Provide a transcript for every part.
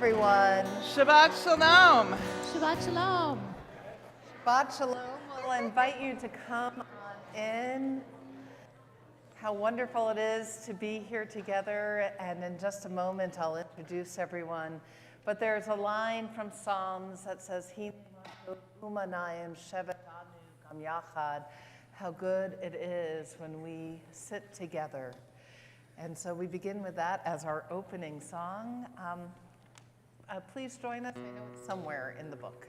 everyone. Shabbat Shalom. Shabbat Shalom. Shabbat Shalom. We'll invite you to come on in. How wonderful it is to be here together, and in just a moment I'll introduce everyone. But there's a line from Psalms that says, how good it is when we sit together. And so we begin with that as our opening song. Please join us. I know it's somewhere in the book.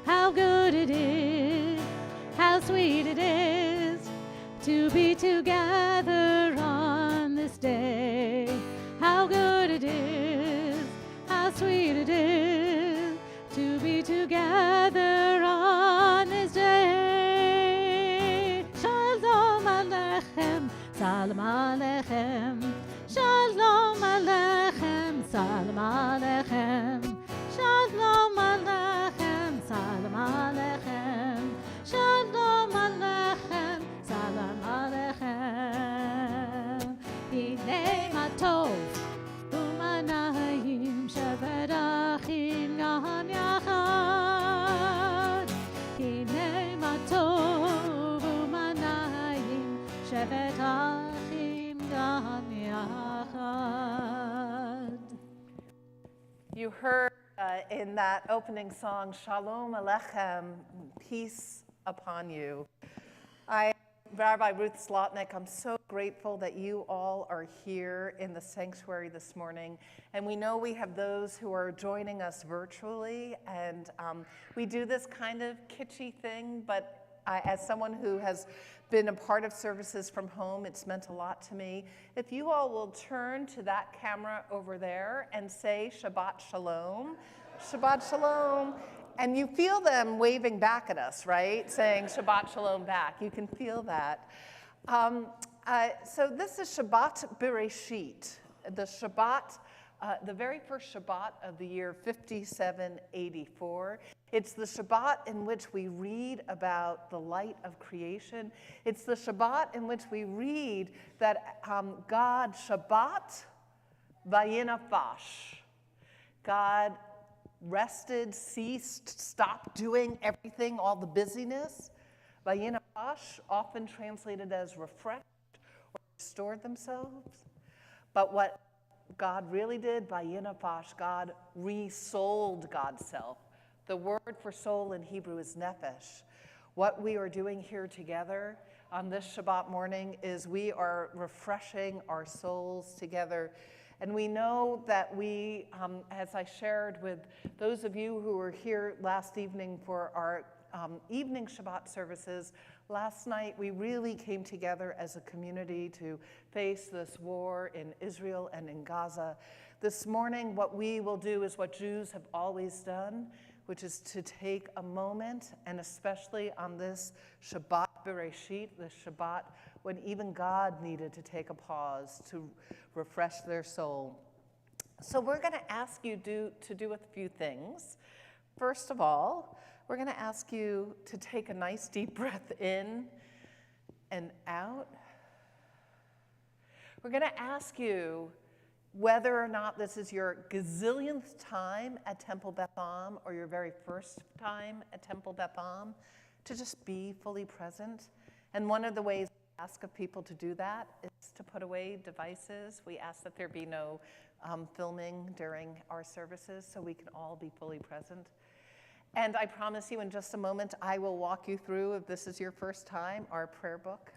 How good it is, how sweet it is to be together on this day. How good it is, how sweet it is to be together on this day. Shalom Aleichem, Salam Aleichem, Shalom Aleichem, Salam Aleichem, Shalom Aleichem, Salam Aleichem, Shalom Aleichem, Salam Aleichem. Hinei ma tov u'manayim shevet achim gam yachad. Hinei ma tov u'manayim shevet achim gam yachad. You heard in that opening song, Shalom Aleichem, peace upon you. Rabbi Ruth Slotnick, I'm so grateful that you all are here in the sanctuary this morning. And we know we have those who are joining us virtually. And we do this kind of kitschy thing, but as someone who has been a part of services from home, it's meant a lot to me. If you all will turn to that camera over there and say Shabbat Shalom, Shabbat Shalom. And you feel them waving back at us, right? Saying Shabbat Shalom back. You can feel that. So this is Shabbat Bereshit, the Shabbat, the very first Shabbat of the year 5784. It's the Shabbat in which we read about the light of creation. It's the Shabbat in which we read that God Shabbat vayinafash. God rested, ceased, stopped doing everything, all the busyness. Vayinafash, often translated as refreshed or restored themselves. But what God really did, vayinafash, God resouled God's self. The word for soul in Hebrew is nefesh. What we are doing here together on this Shabbat morning is we are refreshing our souls together. And we know that we, as I shared with those of you who were here last evening for our evening Shabbat services, last night we really came together as a community to face this war in Israel and in Gaza. This morning, what we will do is what Jews have always done, which is to take a moment, and especially on this Shabbat Bereshit, this Shabbat when even God needed to take a pause to refresh their soul. So we're going to ask you to do a few things. First of all, we're going to ask you to take a nice deep breath in and out. We're going to ask you whether or not this is your gazillionth time at Temple Beth Am or your very first time at Temple Beth Am, to just be fully present. And one of the ways we ask of people to do that is to put away devices. We ask that there be no filming during our services so we can all be fully present. And I promise you in just a moment I will walk you through, if this is your first time, our prayer book.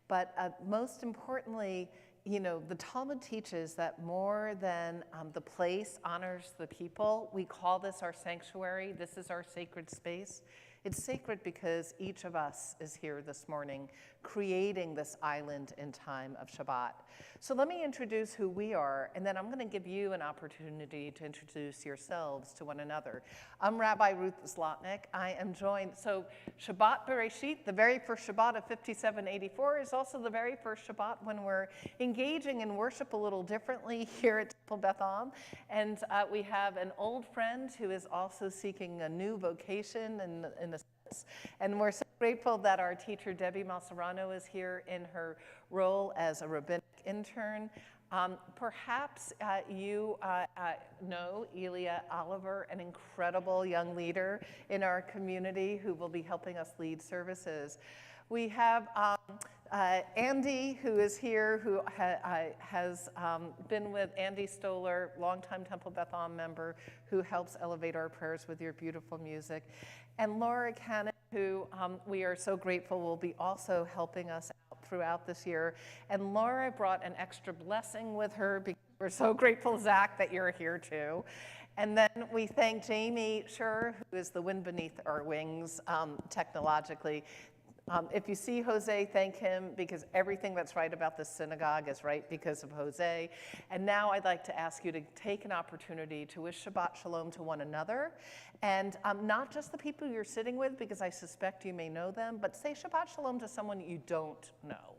But most importantly, the Talmud teaches that more than the place honors the people. We call this our sanctuary. This is our sacred space. It's sacred because each of us is here this morning creating this island in time of Shabbat. So let me introduce who we are, and then I'm going to give you an opportunity to introduce yourselves to one another. I'm Rabbi Ruth Zlotnick. I am joined, so Shabbat Bereshit, the very first Shabbat of 5784, is also the very first Shabbat when we're engaging in worship a little differently here at Temple Beth Am. And we have an old friend who is also seeking a new vocation in a sense. And we're so grateful that our teacher, Debbie Maserano, is here in her role as a rabbinic intern. Perhaps you know Elia Oliver, an incredible young leader in our community who will be helping us lead services. We have Andy, who is here, who has been with Andy Stoller, longtime Temple Beth Am member, who helps elevate our prayers with your beautiful music. And Laura Cannon, who we are so grateful will be also helping us out throughout this year. And Laura brought an extra blessing with her because we're so grateful, Zach, that you're here too. And then we thank Jamie Schur, who is the wind beneath our wings technologically. If you see Jose, thank him, because everything that's right about this synagogue is right because of Jose. And now I'd like to ask you to take an opportunity to wish Shabbat Shalom to one another. And not just the people you're sitting with, because I suspect you may know them, but say Shabbat Shalom to someone you don't know.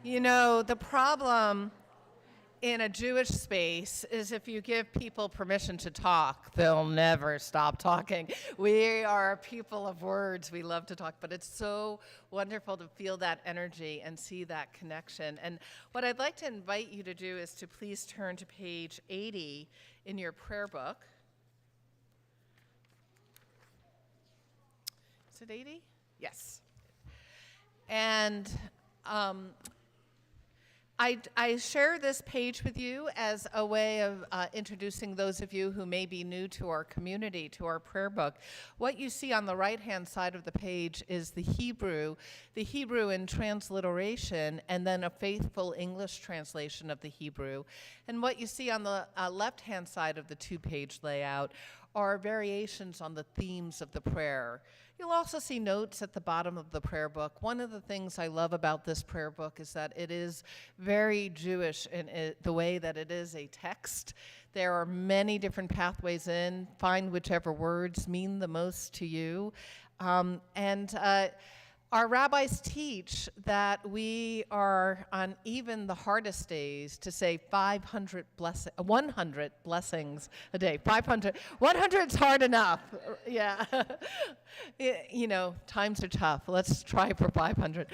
You know, the problem in a Jewish space is if you give people permission to talk, they'll never stop talking. We are a people of words. We love to talk, but it's so wonderful to feel that energy and see that connection. And what I'd like to invite you to do is to please turn to page 80 in your prayer book. Is it 80? Yes. And I share this page with you as a way of introducing those of you who may be new to our community, to our prayer book. What you see on the right-hand side of the page is the Hebrew in transliteration, and then a faithful English translation of the Hebrew. And what you see on the left-hand side of the two-page layout are variations on the themes of the prayer. You'll also see notes at the bottom of the prayer book. One of the things I love about this prayer book is that it is very Jewish in the way that it is a text. There are many different pathways in. Find whichever words mean the most to you. Our rabbis teach that we are, on even the hardest days, to say 100 blessings a day. 100's hard enough. Yeah. You know, times are tough. Let's try for 500.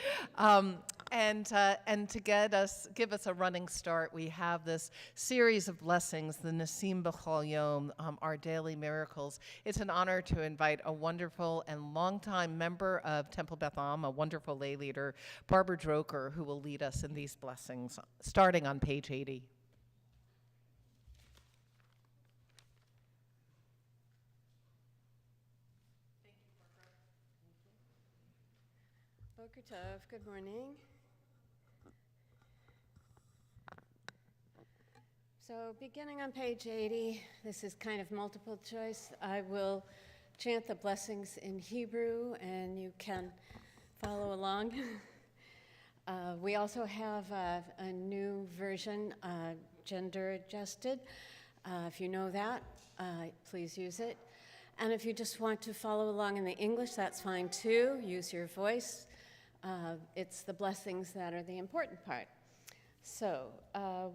And to give us a running start, we have this series of blessings, the Nasim B'chol Yom, our daily miracles. It's an honor to invite a wonderful and longtime member of Temple Beth Am, a wonderful lay leader, Barbara Droker, who will lead us in these blessings, starting on page 80. Boker Tov, good morning. So beginning on page 80, this is kind of multiple choice. I will chant the blessings in Hebrew, and you can follow along. We also have a new version, gender adjusted. If you know that, please use it. And if you just want to follow along in the English, that's fine too. Use your voice. It's the blessings that are the important part. So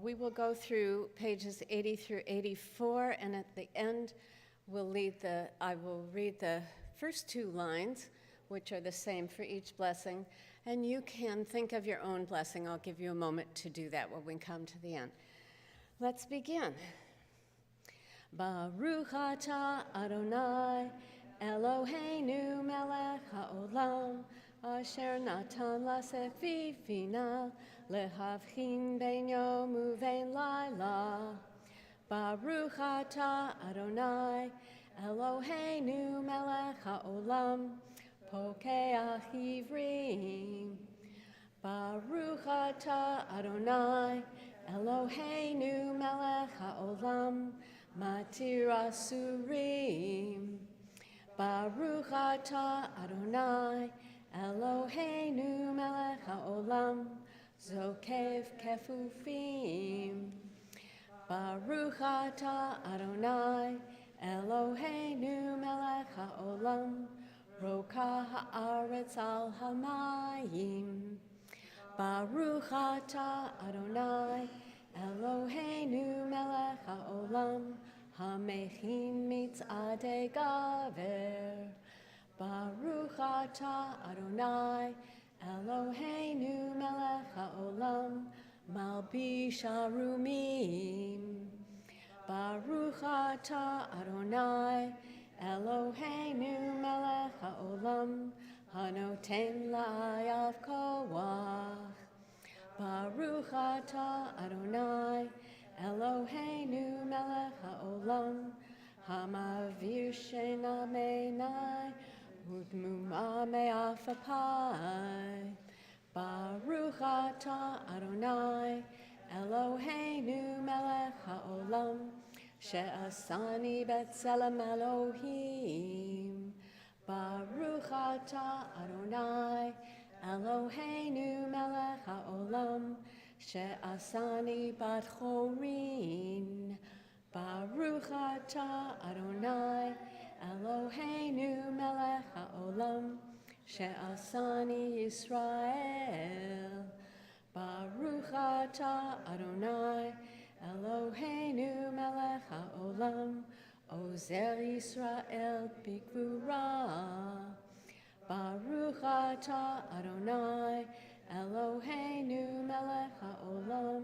we will go through pages 80 through 84, and at the end, I will read the first 2 lines, which are the same for each blessing, and you can think of your own blessing. I'll give you a moment to do that when we come to the end. Let's begin. Baruch atah Adonai Eloheinu melech haolam asher natan lasefifina lehavchin ben yom uvein laila. Baruch atah Adonai Eloheinu melech haolam pokeach ivrim. Baruch atah Adonai Eloheinu melech haolam matir asurim. Baruch atah Adonai Eloheinu melech haolam zokev kefufim. Baruch atah Adonai Eloheinu melech haolam roka haaretz al hamayim. Baruch atah Adonai Eloheinu melech haolam hamechin mitzadei gaver. Baruch atah Adonai Eloheinu melech haolam malbish arumim. Baruch atah Adonai Eloheinu melech haolam hanoten la'ayav koach. Baruch atah Adonai Eloheinu melech haolam hamavir shena meinai udmuma me'afapai. Baruch atah Adonai Eloheinu melech haolam she'asani b'tselem Elohim. Baruch atah Adonai Eloheinu melech haolam she'asani bat chorin. Baruch atah Adonai Eloheinu melech haolam she'asani Yisrael. Baruch atah Adonai Eloheinu melech haolam ozer Yisrael b'gvura. Baruch atah Adonai Eloheinu melech haolam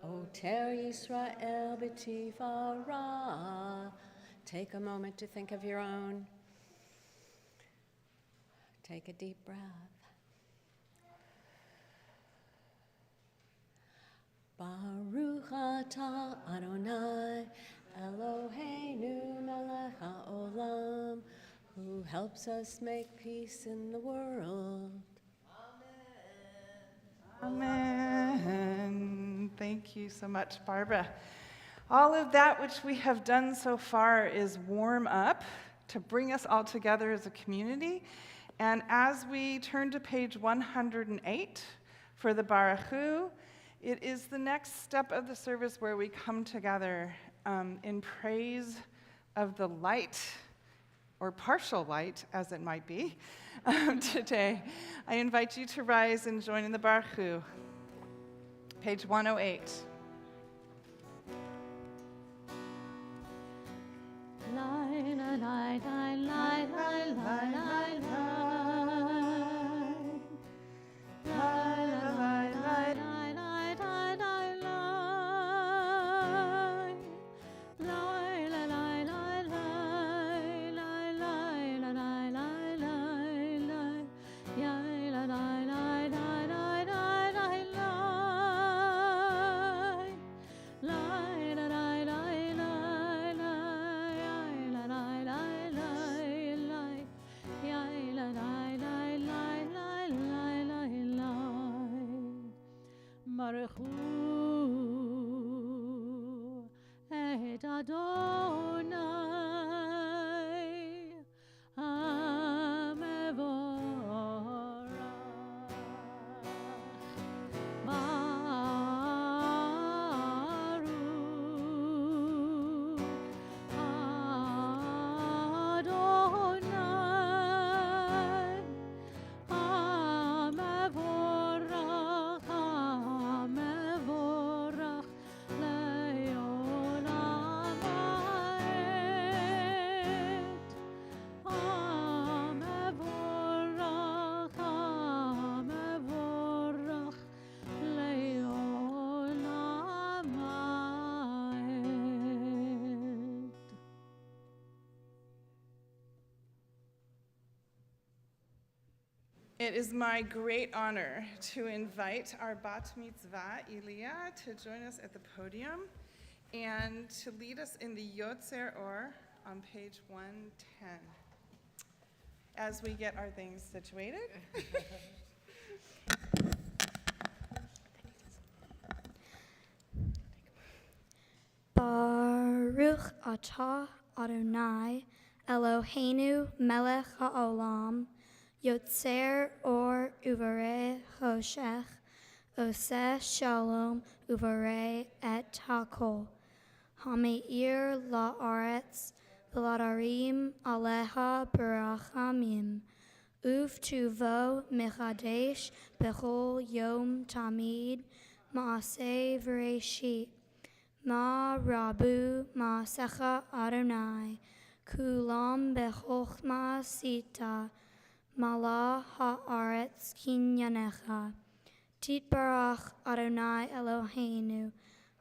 oter Yisrael b'tifara. Take a moment to think of your own. Take a deep breath. Baruch atah Adonai Eloheinu melech haolam who helps us make peace in the world. Amen. Thank you so much, Barbara. All of that which we have done so far is warm up to bring us all together as a community. And as we turn to page 108 for the Baruchu, it is the next step of the service where we come together in praise of the light, or partial light, as it might be, today. I invite you to rise and join in the Baruchu. Page 108. Light, light, light, light, light, light, light, light, Baruchu et Adonai Hamevorach It is my great honor to invite our Bat Mitzvah, Ilya, to join us at the podium and to lead us in the Yotzer Or on page 110 as we get our things situated. Baruch atah Adonai Eloheinu melech haolam Yotzer or uvarei choshech oseh shalom uvarei et hakol Hameir la'aretz v'ladarim aleha barachamim uvtuvo mechadesh bechol yom tamid maaseh v'reishit Ma Rabu Ma Secha Adonai Kulam Bechochma Sita Mala Haaretz Kinyanecha Titbarach Adonai Eloheinu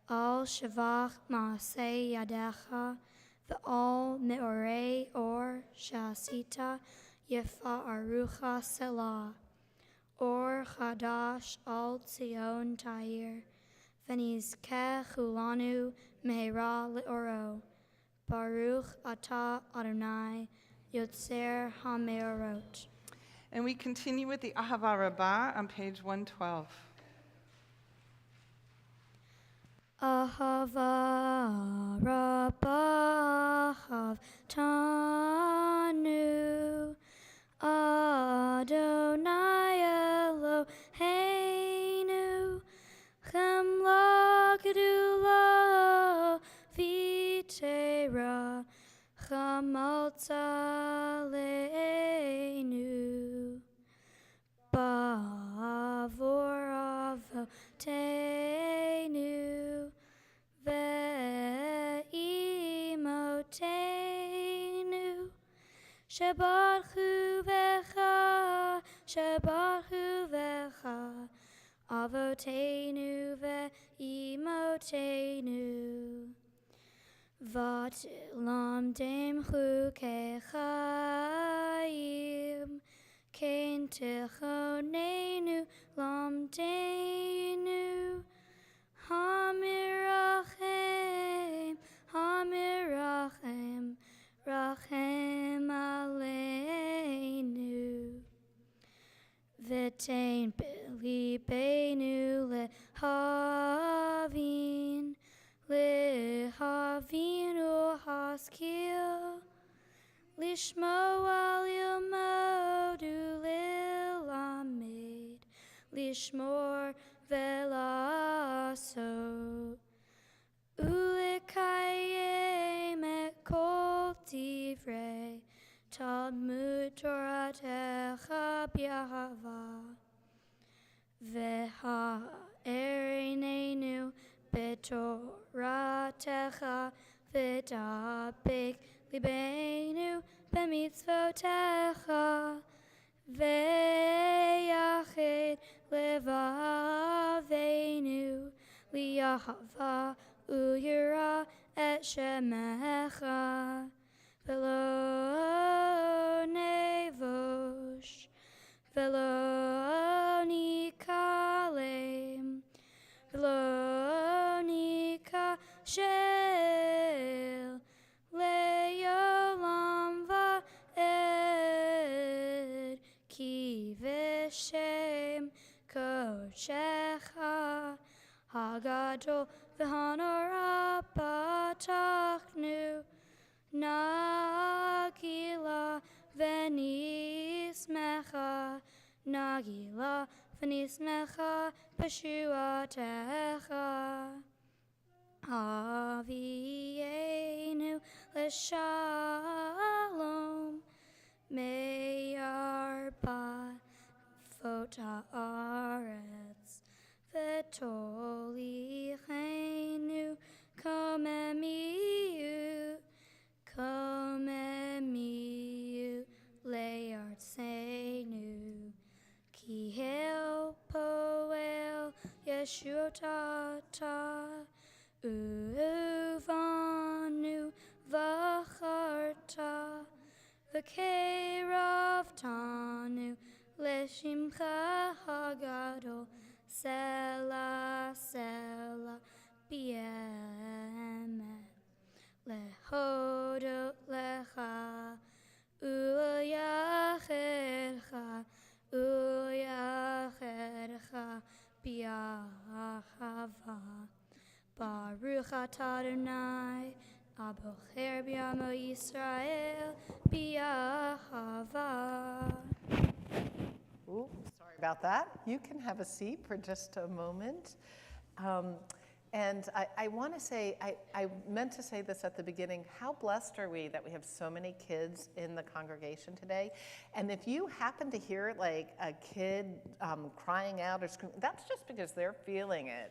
Al Shavach Maaseh Yadecha V'al Meorei Or Shasita Yefa Arucha Selah Or Chadash Al Tzion Tair V'nizkeh chulanu me'era le'oro. Baruch atah Adonai Yotzer ha'me'orot. And we continue with the Ahava Rabbah on page 112. Ahava rabbah havtanu Adonai Eloheinu Chemla gedula vitera chamalta leinu bavor avotenu ve'imotenu Shabbat vecha Avotenu ve'imotenu V'tilamdem chukei chayim Kein techonenu lamdenu Hamirachem, Hamirachem Rachem aleinu V'tein b'libeinu lehavin u'haskil Lishmo al yilmodu lilamed Lishmor ve'lasot U'likayem et kol divrei Talmud Toratecha b'yahava V'ha'erinenu b'toratecha V'dabek libeinu b'mitzvotecha V'yached levaveinu Liyahava u'yira et shemecha V'lo nevosh, v'lo nikalem, v'lo nikashel, le'olam va'ed, ki v'shem kodshecha, hagadol v'hanora patachnu, Nagila v'nismecha, Nagila v'nismecha b'shuatecha. Avienu l'shalom, me'arba fot ha'aretz, v'tolichenu komemiu, Komemiu le'artzenu Ki hel poel Yeshutata Uvanu v'charta V'keravtanu לשמחה הגדול, סלע סלע באמת, להודות לך ולייחדך ולייחדך באהבה. ברוך אתה אדוני הבוחר בעמו ישראל באהבה. Ooh, sorry about that. You can have a seat for just a moment. And I want to say, I meant to say this at the beginning, how blessed are we that we have so many kids in the congregation today? And if you happen to hear like a kid crying out or screaming, that's just because they're feeling it.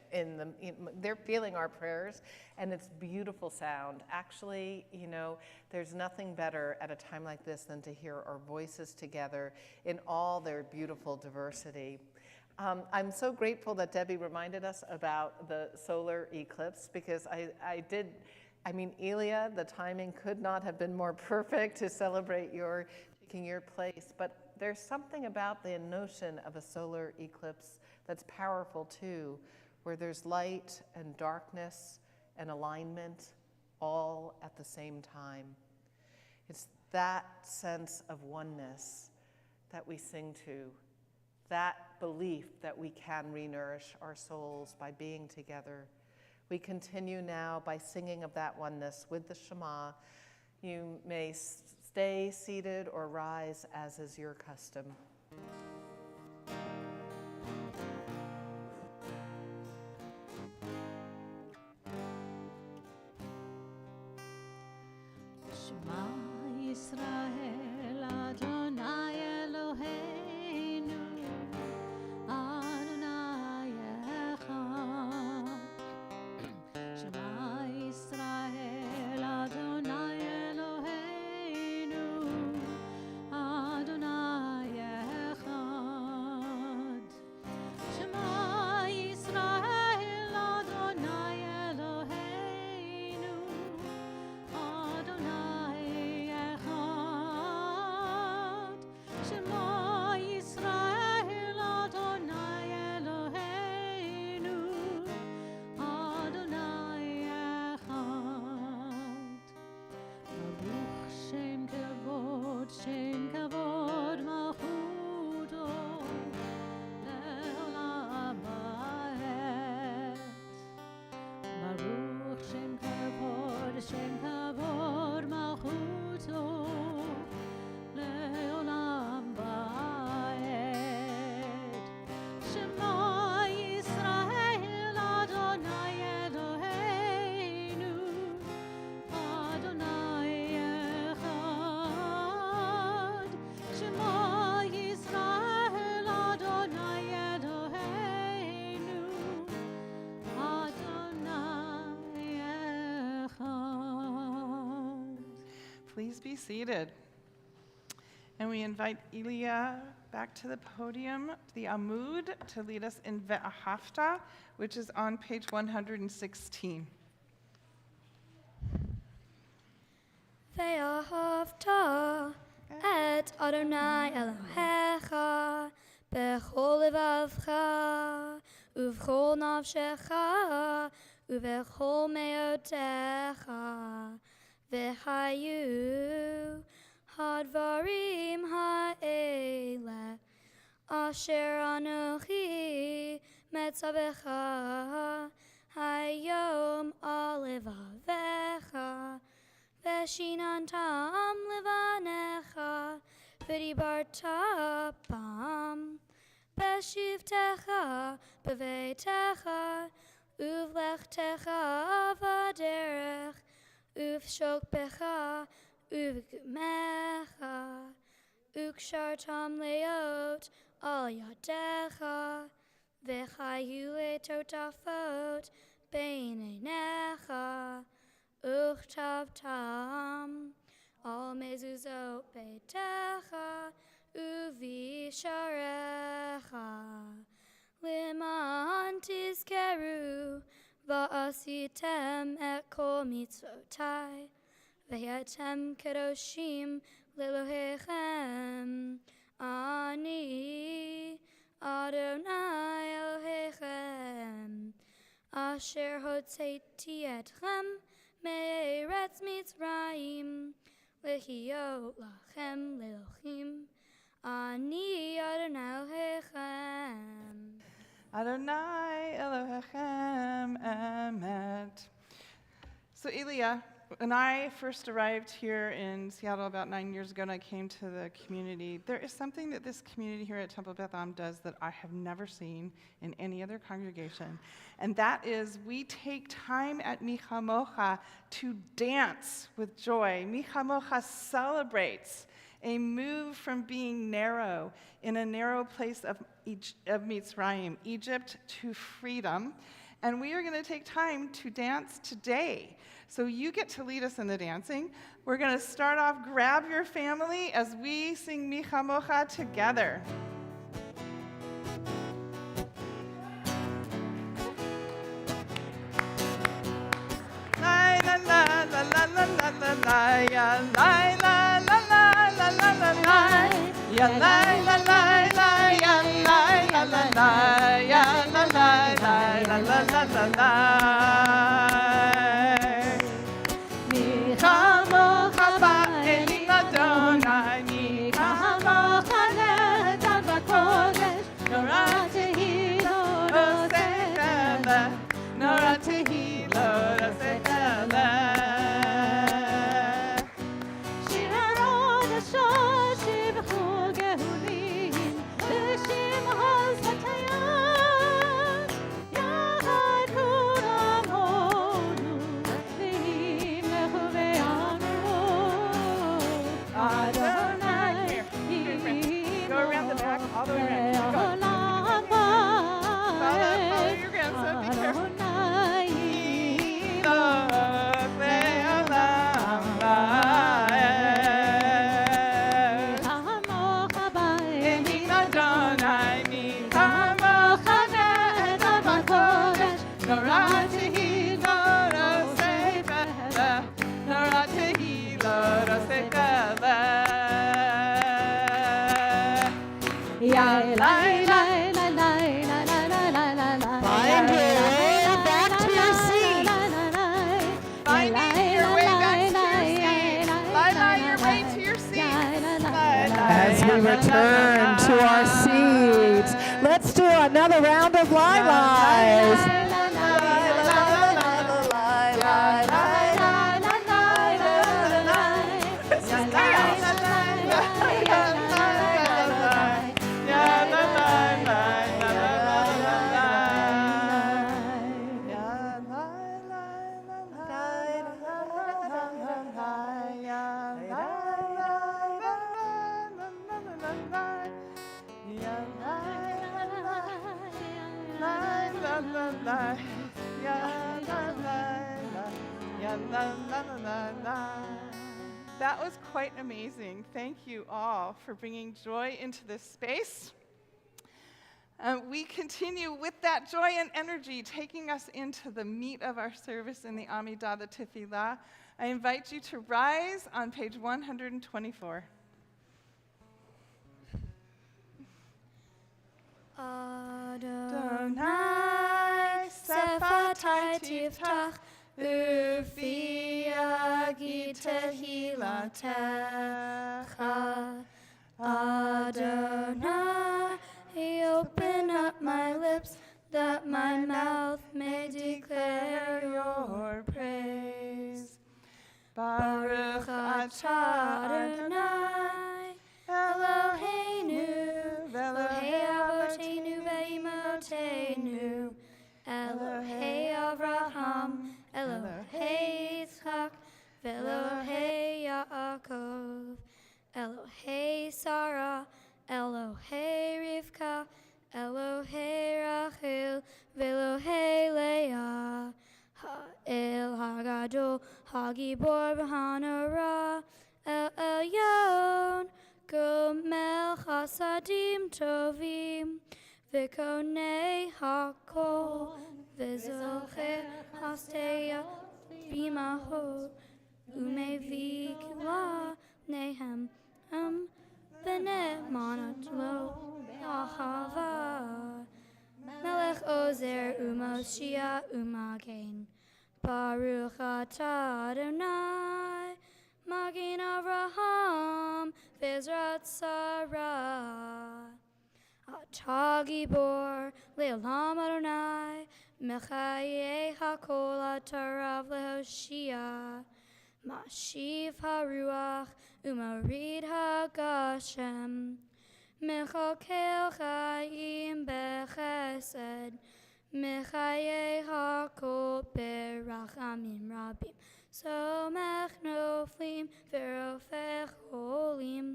They're feeling our prayers, and it's beautiful sound. Actually, you know, there's nothing better at a time like this than to hear our voices together in all their beautiful diversity. I'm so grateful that Debbie reminded us about the solar eclipse, because Elia, the timing could not have been more perfect to celebrate your taking your place, but there's something about the notion of a solar eclipse that's powerful too, where there's light and darkness and alignment all at the same time. It's that sense of oneness that we sing to, that belief that we can re-nourish our souls by being together. We continue now by singing of that oneness with the Shema. You may stay seated or rise as is your custom. Shema Yisrael Adonai Eloheinu Adonai Echad. Shema Yisrael Adonai Eloheinu Adonai Echad. Shema Yisrael Adonai Eloheinu Adonai Echad. Shema Yisrael Adonai Eloheinu Adonai Echad. Baruch Shem Kavod Malchuto Le'olam Va'ed. Baruch Shem Kavod Malchuto Le'olam Va'ed. Shema Yisrael Adonai Eloheinu Adonai Echad. Shema Yisrael Adonai Eloheinu Adonai Echad. Please be seated. And we invite Elia back to the podium, the Amud, to lead us in Ve'ahavta, which is on page 116. ואהבת את אדוני אלוהיך בכל לבבך ובכל נפשך ובכל מאודך, והיו הדברים האלה אשר אנוכי מצווך היום על לבביך, ושיננתם לבניך, ודיברת בם בשבתך בביתך ובלכתך בדרך ובשוכבך ובקומך, וקשרתם להיות על ידיך, וחיו לטוטפות בין עיניך, וכתבתם על מזוזות ביתך ובשעריך, למען תזכרו ועשיתם את כל מצוותי, והייתם קדושים לאלוהיכם. Ani Adonai Elohechem Asher hotzeti etchem me'eretz Mitzrayim lehiot lachem le'elohim Ani Adonai Elohechem. Adonai Elohechem Emet. So Elia, when I first arrived here in Seattle about 9 years ago and I came to the community, there is something that this community here at Temple Beth Am does that I have never seen in any other congregation. And that is we take time at Micha Mocha to dance with joy. Micha Mocha celebrates a move from being narrow in a narrow place of Mitzrayim, Egypt, to freedom. And we are going to take time to dance today. So you get to lead us in the dancing. We're going to start off, grab your family as we sing Micha Mocha together. La la la la la la la la la ya la la la la la la la la ya la la la la ya la la la la ya la la la la la la la. Micha Mocha ba'elim Adonai, Micha Mocha ne'etan b'kodesh, Norah tehillah rosei Norah tehillah rosei Shir Aaron Ashor shivchu gehulim, B'shem Hozatayah, Yahad Kuram Hodu, V'himlechu ve'amru, Adonai, go around the back, all the way around. Go. Follow your grandson, be careful. As we return to our seats, let's do another round of live. That was quite amazing. Thank you all for bringing joy into this space. We continue with that joy and energy, taking us into the meat of our service in the Amidah, the Tefillah. I invite you to rise on page 124. Adonai sefatai tiftach ufi yagi tehilatecha. Adonai, open up my lips that my mouth may declare your praise. Baruch atah Adonai Eloheinu Elohei Avotenu ve'imotenu Elohei Avraham Elohei Yitzchak Ve'Elohei Yaakov Elohei Sarah Elohei Rivka Elohei Rachel Ve'Elohei Leah Ha'el Hagadol Hagibor V'Hanara El Elyon Gomel Chasadim Tovim V'Konei Hakol V'Zocher Hasteya B'Mahot Umevi Kila Nehem Bene'emanat lo Ahava. Melech Ozer U'Moshiach U'Magen. Baruch atah Adonai, Magen Avraham, V'ezrat Sarah. Atah Gibor, Le'olam Adonai, Mechayeh HaKol Atarav Lehoshia. Mashiv HaRuach, U'Marid HaGashem. Mechakel Chayim Bechesed, Mechayeh HaKol Berachamim Rabim. Somech Noflim V'Rofech Holim.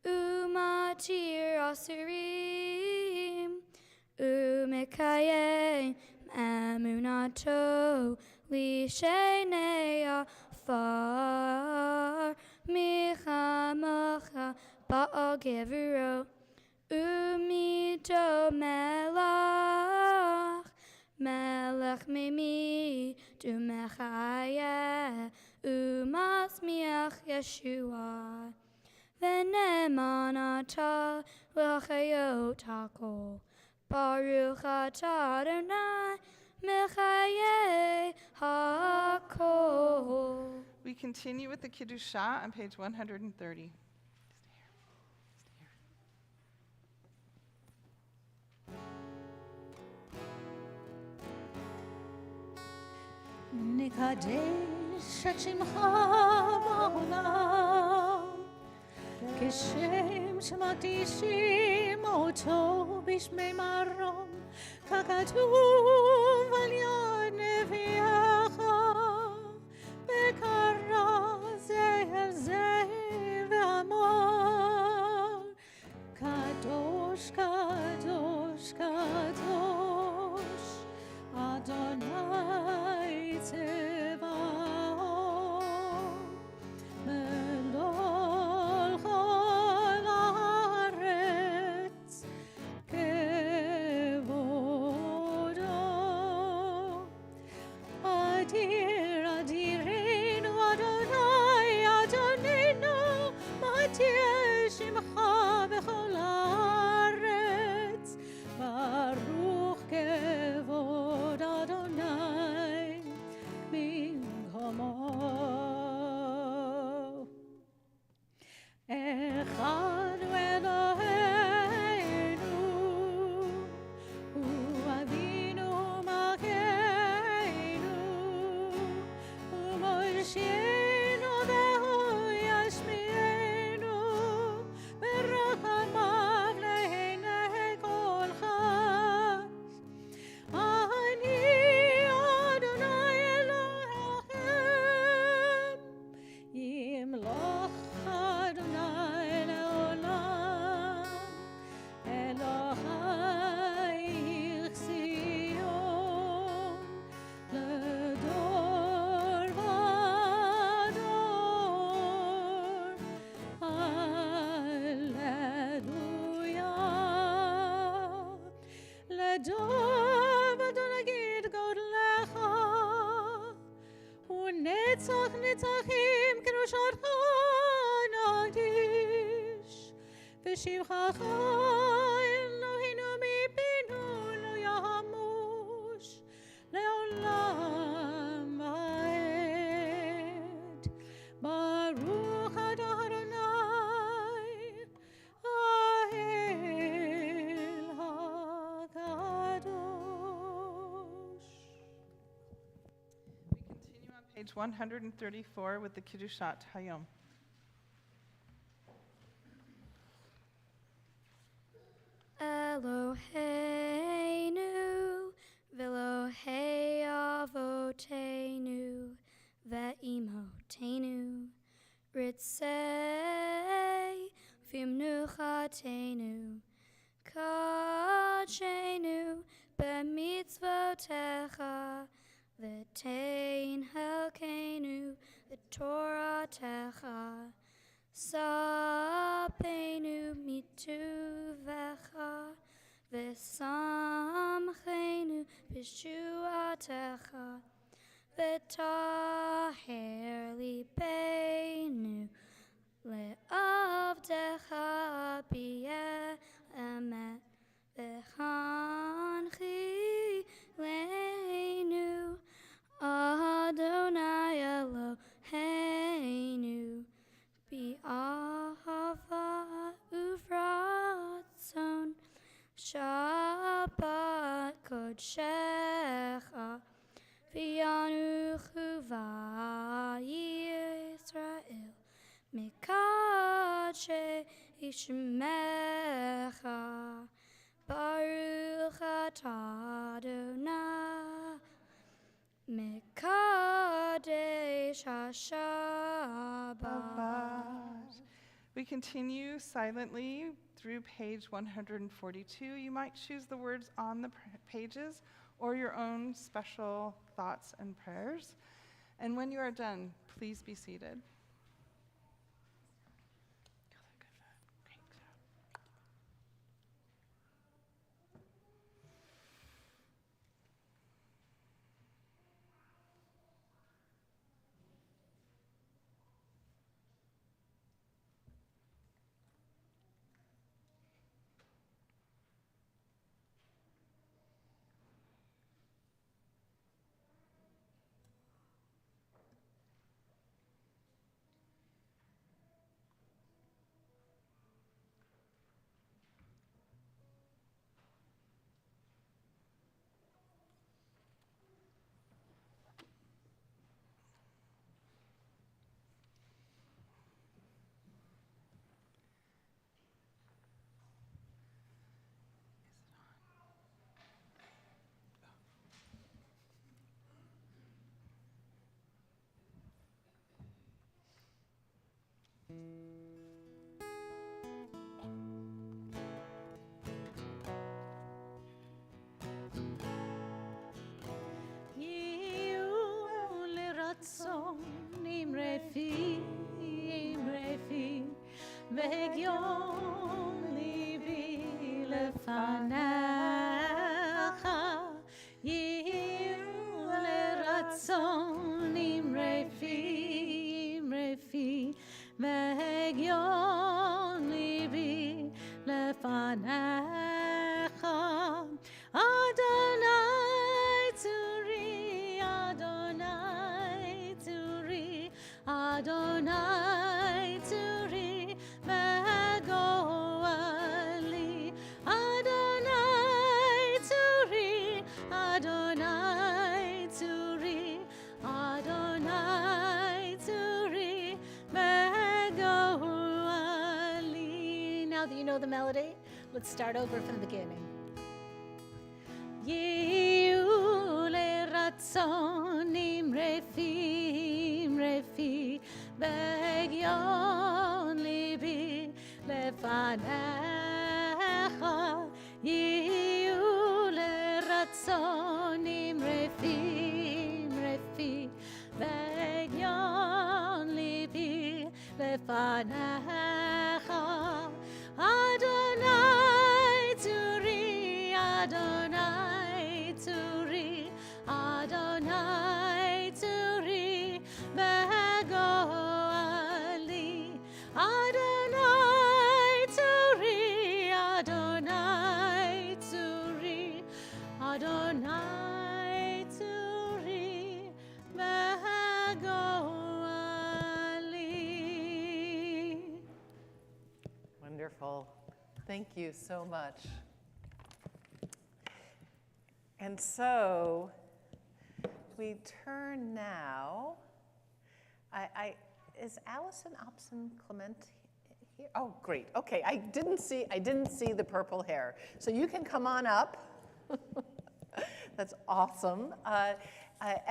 Umatir Asirim. Umekayeh Emunato Lishenei Afar. Michamocha Ba'al Gevuro. Umido Melach. Melech Mimi Du Mechayeh Umasmiach Yeshua. V'ne'emanata l'chayot hakol. Baruch atah Adonai Mechayeh hakol. We continue with the Kiddusha on page 130. נקדש את שמך בעולם, כשם שמקדישים אותו בשמי מרום, ככתוב על יד נביאך, וקרא זה אל זה ואמר, קדוש, קדוש, קדוש, אדוני צבאות, מלול כל הארץ כבודו. אדיר אדירנו אדוני אדוננו, מה תהיה שמך בכל הארץ, ברוך כבוד אדוני במקומו. אחד הוא אלוהינו, הוא אבינו מלכנו, הוא מושיענו והוא ישמיענו, ברחמיו לעיני כל חי. אני אדוני אלוהיכם, ימלוך אדוני לעולם, אלוהיך ציון, לדור ודור. הללויה. לדור ודור נגיד גודלך, ונצח נצחים קדושתך נקדיש, ושבחך אלוהינו מפינו לא ימוש לעולם ועד. ברוך אתה אדוני האל הקדוש. We continue on page 134 with the Kiddushat Hayom. Eloheinu v'Elohei avoteinu ve'imotenu ritzei v'imnuchatenu kachenu b'mitzvotecha v'tein helkenu v'toratecha Sapenu mituvecha, v'samchenu b'shuatecha, v'taher libeinu לעבדך באמת וחנכילנו אדוני אלוהינו באהבה וברצון שבת קודשך וינוחו וישראל מקדשי שמך ברוך אתה אדוני מקדש השבת. We continue silently through page 142. You might choose the words on the pages or your own special thoughts and prayers. And when you are done, please be seated. עם רפי והגיון ליבי לפניך יהיו לרצון עם רפי והגיון ליבי לפניך אדוני צורי אדוני צורי אדוני צורי וגואלי אדוני צורי אדוני צורי אדוני צורי וגואלי. Now that you know the melody, let's start over from the beginning. יהיו לרצון עם רפי בהגיון ליבי לפניך יהיו לרצון עם רפי בהגיון ליבי לפניך אדוני צורי אדוני צורי אדוני צורי וגואלי אדוני צורי אדוני צורי אדוני צורי וגואלי. Wonderful. Thank you so much. And so we turn now. Is Allison Opson Clement here? Oh, great. Okay, I didn't see the purple hair. So you can come on up. That's awesome.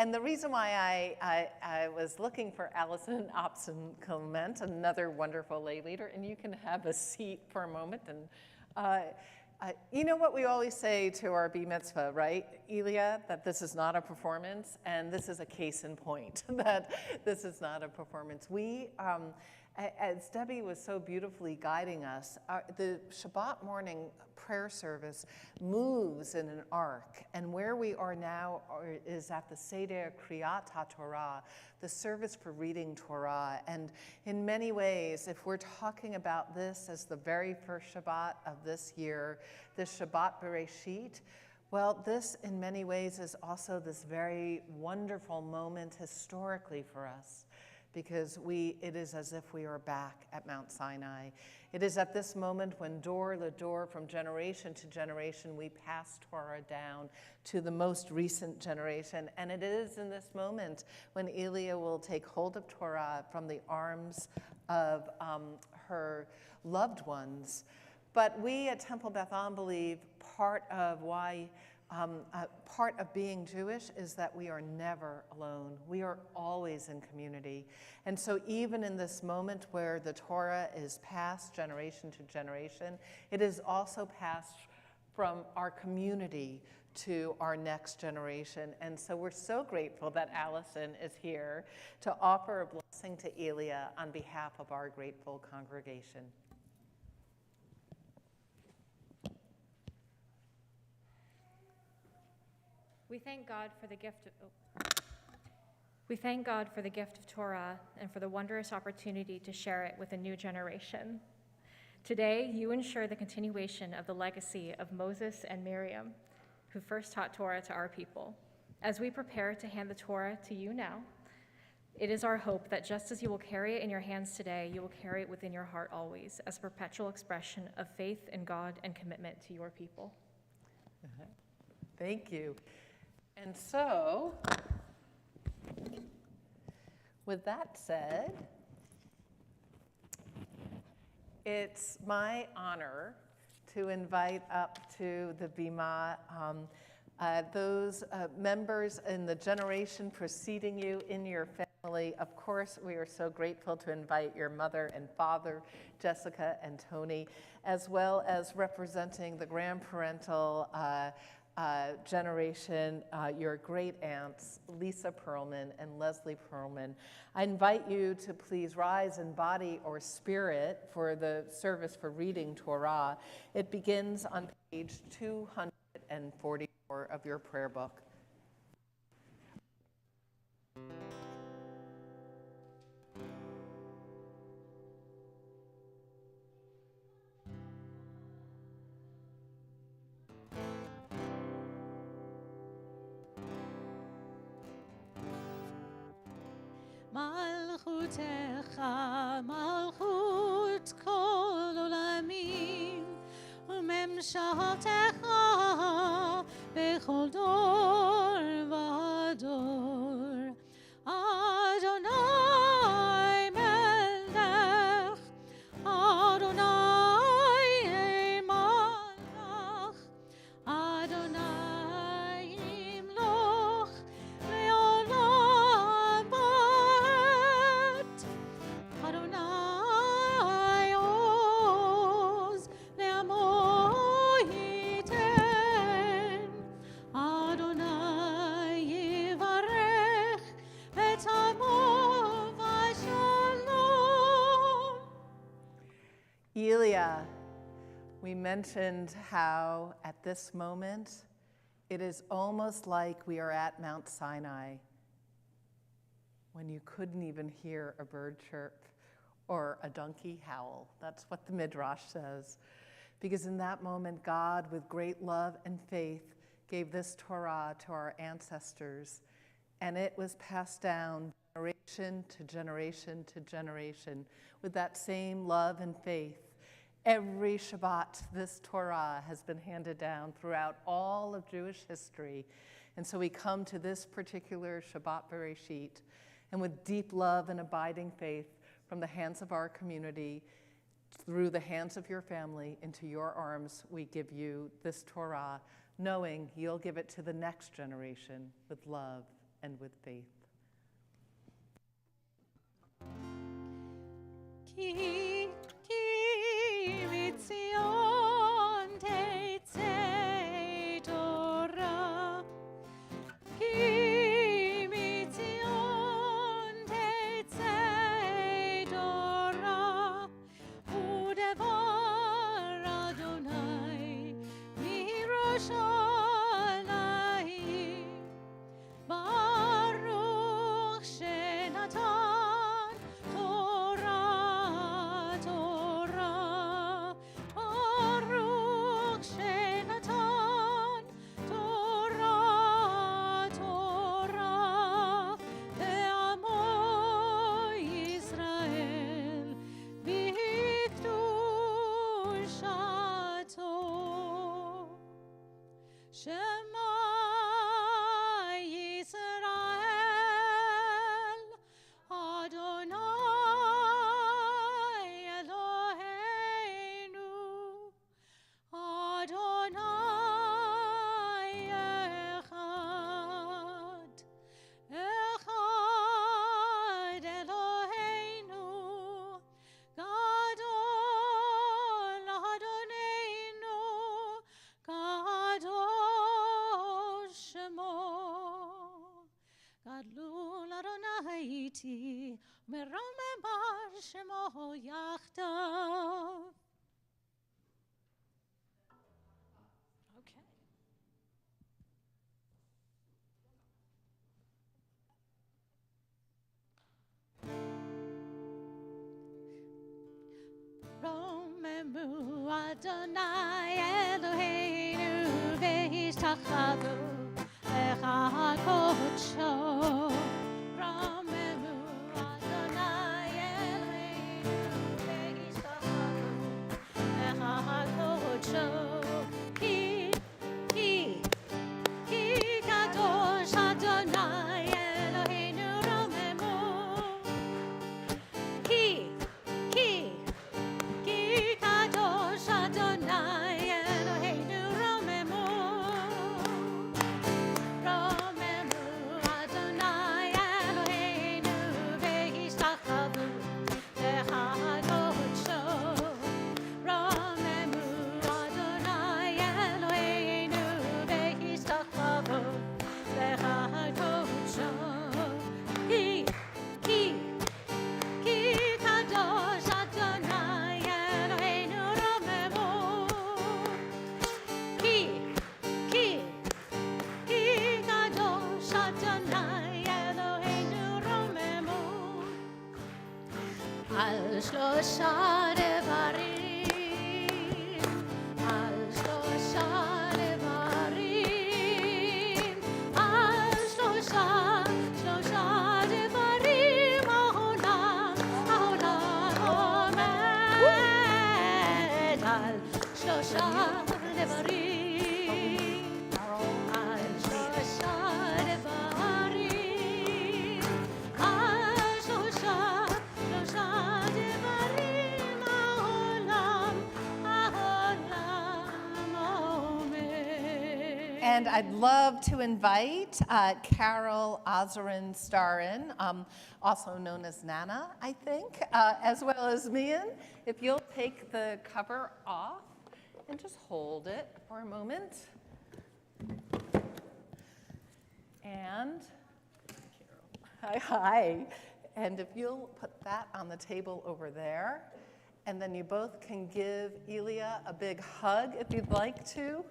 And the reason why I was looking for Allison Opson Clement, another wonderful lay leader, and you can have a seat for a moment. And you know what we always say to our Mitzvah, right, Elia? That this is not a performance, and this is a case in point, that this is not a performance. We, As Debbie was so beautifully guiding us, the Shabbat morning prayer service moves in an arc, and where we are now is at the Seder Kriyat HaTorah, the service for reading Torah. And in many ways, if we're talking about this as the very first Shabbat of this year, the Shabbat Bereshit, well, this in many ways is also this very wonderful moment historically for us, because it is as if we are back at Mount Sinai. It is at this moment when door to door, from generation to generation, we pass Torah down to the most recent generation. And it is in this moment when Elia will take hold of Torah from the arms of her loved ones. But we at Temple Beth Am believe part of being Jewish is that we are never alone. We are always in community. And so even in this moment where the Torah is passed generation to generation, it is also passed from our community to our next generation. And so we're so grateful that Allison is here to offer a blessing to Elia on behalf of our grateful congregation. We thank God for the gift of Torah and for the wondrous opportunity to share it with a new generation. Today, you ensure the continuation of the legacy of Moses and Miriam, who first taught Torah to our people. As we prepare to hand the Torah to you now, it is our hope that just as you will carry it in your hands today, you will carry it within your heart always, as a perpetual expression of faith in God and commitment to your people. Thank you. And so, with that said, it's my honor to invite up to the Bima those members in the generation preceding you in your family. Of course, we are so grateful to invite your mother and father, Jessica and Tony, as well as representing the grandparental generation, your great aunts, Lisa Perlman and Leslie Perlman. I invite you to please rise in body or spirit for the service for reading Torah. It begins on page 244 of your prayer book. מלכותך מלכות כל עולמים וממשלתך בכל דור ודור. אדוני מלך, אדוני מלך, אדוני ימלוך לעולם ועד. אדוני עוז לעמו ייתן. אדוני יברך את עמו בשלום. Elia, we mentioned how at this moment it is almost like we are at Mount Sinai when you couldn't even hear a bird chirp or a donkey howl. That's what the Midrash says. Because in that moment, God, with great love and faith, gave this Torah to our ancestors, and it was passed down generation to generation to generation with that same love and faith. Every Shabbat, this Torah has been handed down throughout all of Jewish history. And so we come to this particular Shabbat Bereshit, and with deep love and abiding faith from the hands of our community, through the hands of your family, into your arms, we give you this Torah, knowing you'll give it to the next generation with love and with faith. כי מציון תצא תורה, כי מציון תצא תורה, איתי, מרומם שמו יחדיו. Okay. רוממו אדוני אלוהינו והשתחוו לך קודשו. רוממו אדוני אלוהינו והשתחוו לך קודשו. כי קדוש אדוני אלוהינו רוממו. כי קדוש אדוני אלוהינו רוממו. רוממו אדוני אלוהינו והשתחוו לך קודשו. רוממו אדוני אלוהינו והשתחוו לך קודשו. כי קדוש אדוני אלוהינו רוממו. כי קדוש אדוני אלוהינו רוממו. על שלושה דברים, על שלושה דברים, על שלושה דברים העולם עומד. על שלושה דברים, על שלושה דברים, על שלושה דברים העולם עומד. And I'd love to invite Carol Ozerin Starin, also known as Nana, I think, as well as Mian. If you'll take the cover off and just hold it for a moment. And, hi. And if you'll put that on the table over there, and then you both can give Elia a big hug if you'd like to.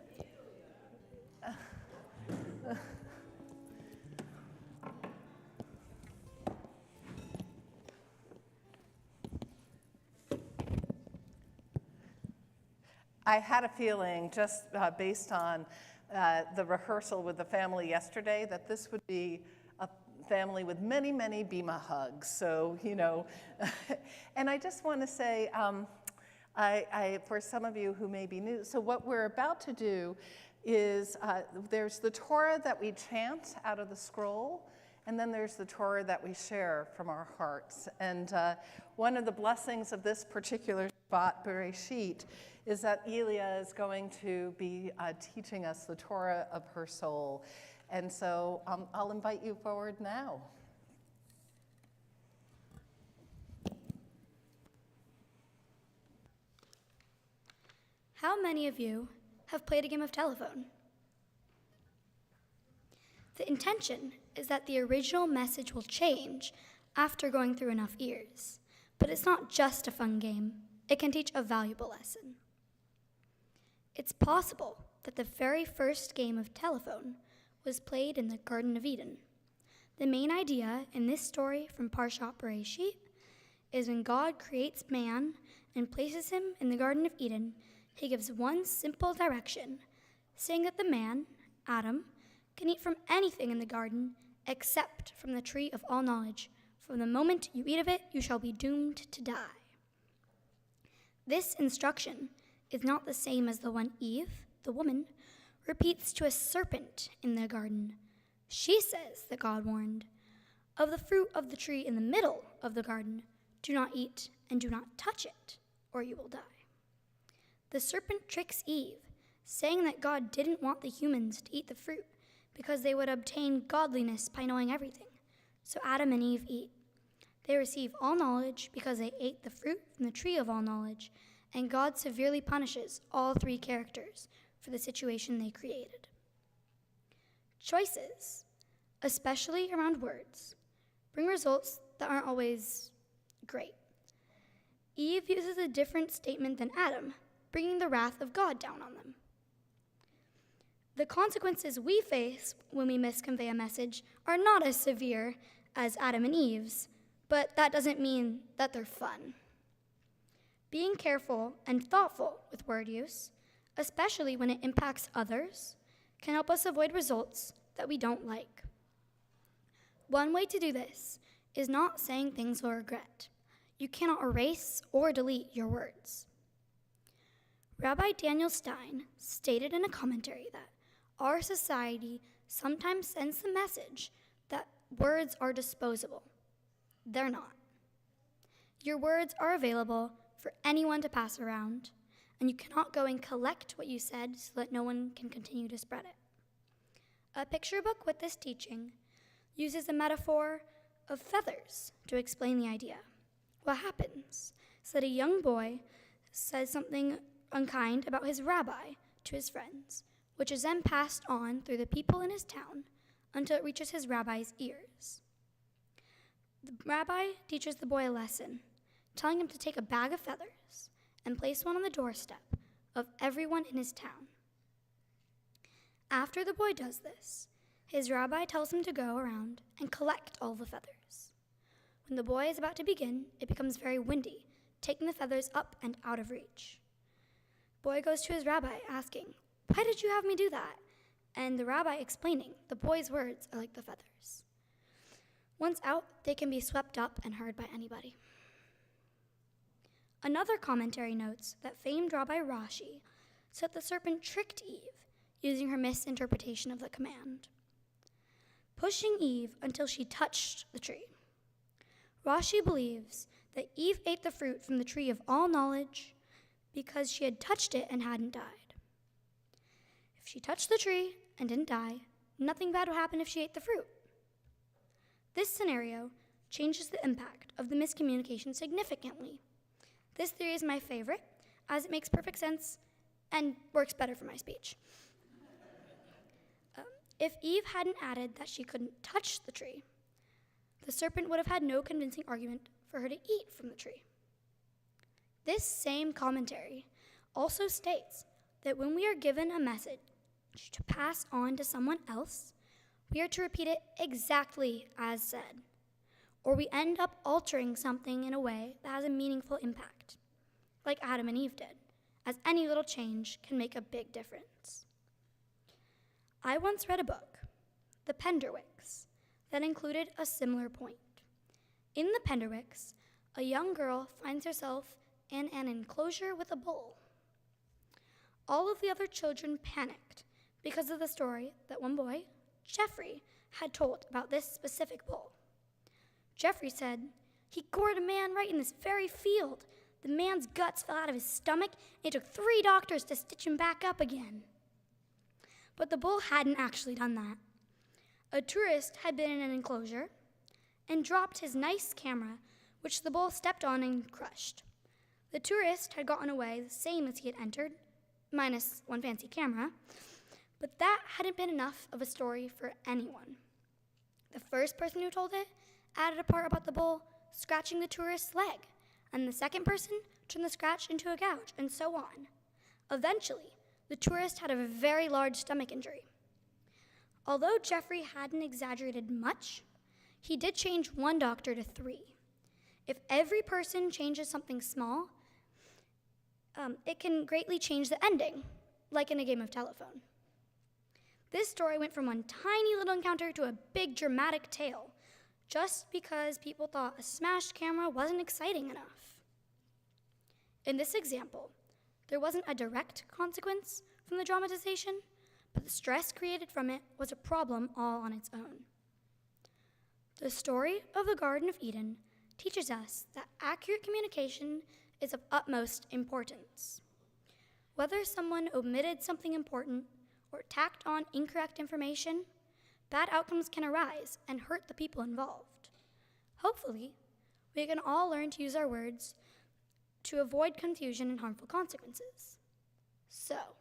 I had a feeling, just based on the rehearsal with the family yesterday, that this would be a family with many, many Bima hugs. So, you know, and I just want to say, for some of you who may be new, so what we're about to do is there's the Torah that we chant out of the scroll, and then there's the Torah that we share from our hearts. And one of the blessings of this particular Shabbat Bereshit is that Elia is going to be teaching us the Torah of her soul. And so I'll invite you forward now. How many of you have played a game of telephone? The intention is that the original message will change after going through enough ears. But it's not just a fun game. It can teach a valuable lesson. It's possible that the very first game of telephone was played in the Garden of Eden. The main idea in this story from Parshat Bereshit is when God creates man and places him in the Garden of Eden, he gives one simple direction, saying that the man, Adam, can eat from anything in the garden except from the tree of all knowledge. From the moment you eat of it, you shall be doomed to die. This instruction is not the same as the one Eve, the woman, repeats to a serpent in the garden. She says that God warned, "Of the fruit of the tree in the middle of the garden, do not eat and do not touch it, or you will die." The serpent tricks Eve, saying that God didn't want the humans to eat the fruit because they would obtain godliness by knowing everything. So Adam and Eve eat. They receive all knowledge because they ate the fruit from the tree of all knowledge, and God severely punishes all three characters for the situation they created. Choices, especially around words, bring results that aren't always great. Eve uses a different statement than Adam, bringing the wrath of God down on them. The consequences we face when we misconvey a message are not as severe as Adam and Eve's, but that doesn't mean that they're fun. Being careful and thoughtful with word use, especially when it impacts others, can help us avoid results that we don't like. One way to do this is not saying things we'll regret. You cannot erase or delete your words. Rabbi Daniel Stein stated in a commentary that our society sometimes sends the message that words are disposable. They're not. Your words are available for anyone to pass around, and you cannot go and collect what you said so that no one can continue to spread it. A picture book with this teaching uses a metaphor of feathers to explain the idea. What happens is that a young boy says something unkind about his rabbi to his friends, which is then passed on through the people in his town until it reaches his rabbi's ears. The rabbi teaches the boy a lesson, telling him to take a bag of feathers and place one on the doorstep of everyone in his town. After the boy does this, his rabbi tells him to go around and collect all the feathers. When the boy is about to begin, it becomes very windy, taking the feathers up and out of reach. The boy goes to his rabbi asking, "Why did you have me do that?" And the rabbi explaining, the boy's words are like the feathers. Once out, they can be swept up and heard by anybody. Another commentary notes that famed Rabbi Rashi said the serpent tricked Eve using her misinterpretation of the command, pushing Eve until she touched the tree. Rashi believes that Eve ate the fruit from the tree of all knowledge because she had touched it and hadn't died. If she touched the tree and didn't die, nothing bad would happen if she ate the fruit. This scenario changes the impact of the miscommunication significantly. This theory is my favorite, as it makes perfect sense and works better for my speech. If Eve hadn't added that she couldn't touch the tree, the serpent would have had no convincing argument for her to eat from the tree. This same commentary also states that when we are given a message to pass on to someone else, we are to repeat it exactly as said, or we end up altering something in a way that has a meaningful impact, like Adam and Eve did, as any little change can make a big difference. I once read a book, The Penderwicks, that included a similar point. In The Penderwicks, a young girl finds herself in an enclosure with a bull. All of the other children panicked because of the story that one boy, Jeffrey, had told about this specific bull. Jeffrey said, "He gored a man right in this very field. The man's guts fell out of his stomach, and it took 3 doctors to stitch him back up again." But the bull hadn't actually done that. A tourist had been in an enclosure and dropped his nice camera, which the bull stepped on and crushed. The tourist had gotten away the same as he had entered, minus one fancy camera, but that hadn't been enough of a story for anyone. The first person who told it added a part about the bull scratching the tourist's leg, and the second person turned the scratch into a gouge, and so on. Eventually, the tourist had a very large stomach injury. Although Jeffrey hadn't exaggerated much, he did change 1 doctor to 3. If every person changes something small, it can greatly change the ending, like in a game of telephone. This story went from one tiny little encounter to a big dramatic tale, just because people thought a smashed camera wasn't exciting enough. In this example, there wasn't a direct consequence from the dramatization, but the stress created from it was a problem all on its own. The story of the Garden of Eden teaches us that accurate communication is of utmost importance. Whether someone omitted something important or tacked on incorrect information, bad outcomes can arise and hurt the people involved. Hopefully, we can all learn to use our words to avoid confusion and harmful consequences. So,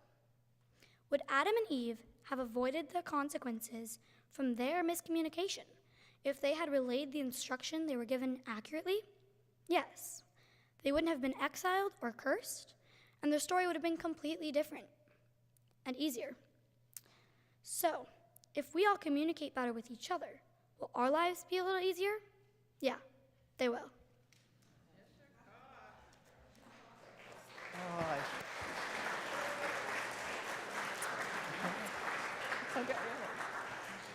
would Adam and Eve have avoided the consequences from their miscommunication If they had relayed the instruction they were given accurately, yes, they wouldn't have been exiled or cursed, and their story would have been completely different and easier. So, if we all communicate better with each other, will our lives be a little easier? Yeah, they will.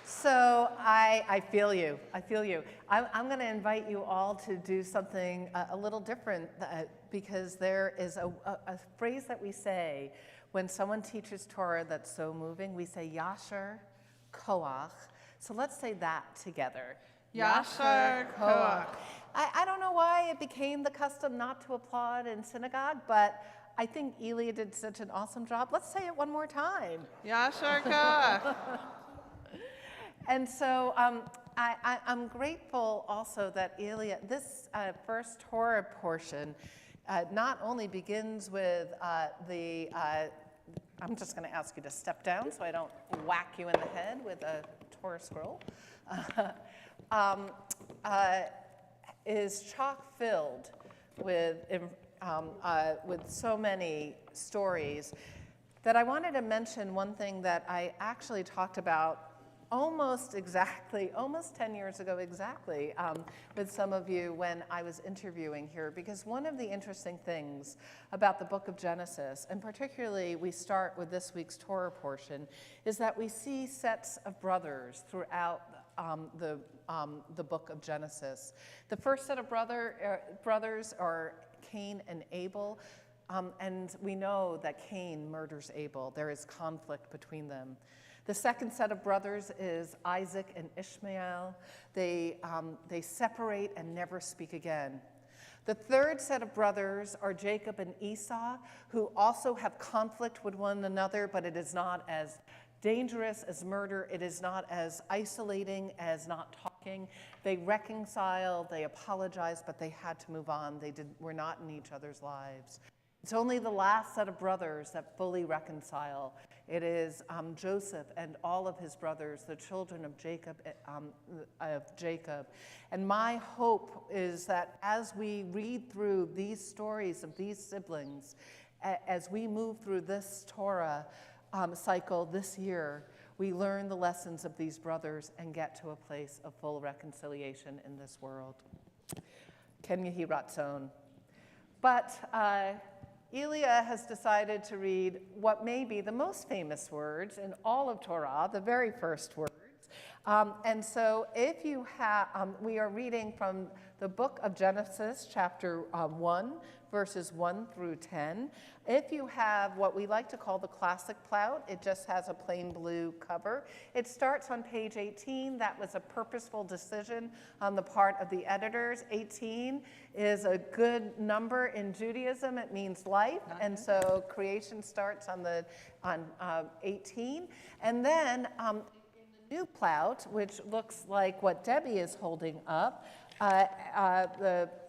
So I feel you. I feel you. I'm going to invite you all to do something a little different because there is a phrase that we say when someone teaches Torah that's so moving. We say Yasher Koach. So let's say that together. Yasher Koach. I don't know why it became the custom not to applaud in synagogue, but I think Elia did such an awesome job. Let's say it one more time. Yasher Koach. And so I'm grateful also that Elia, this first Torah portion, not only begins with I'm just going to ask you to step down so I don't whack you in the head with a Torah scroll, is chock filled with so many stories that I wanted to mention one thing that I actually talked about almost 10 years ago exactly, with some of you when I was interviewing here, because one of the interesting things about the book of Genesis, and particularly we start with this week's Torah portion, is that we see sets of brothers throughout the book of Genesis. The first set of brothers are Cain and Abel, and we know that Cain murders Abel. There is conflict between them. The second set of brothers is Isaac and Ishmael. They separate and never speak again. The third set of brothers are Jacob and Esau, who also have conflict with one another, but it is not as dangerous as murder. It is not as isolating as not talking. They reconcile, they apologize, but they had to move on. They were not in each other's lives. It's only the last set of brothers that fully reconcile. It is Joseph and all of his brothers, the children of Jacob. And my hope is that as we read through these stories of these siblings, as we move through this Torah cycle this year, we learn the lessons of these brothers and get to a place of full reconciliation in this world. Ken Yehi Ratzon. But Elia has decided to read what may be the most famous words in all of Torah, the very first words. And so if you have, we are reading from the book of Genesis, chapter 1, verses 1 through 10. If you have what we like to call the classic plout, it just has a plain blue cover. It starts on page 18. That was a purposeful decision on the part of the editors. 18 is a good number in Judaism. It means life, and so creation starts on 18. And then in the new plout, which looks like what Debbie is holding up,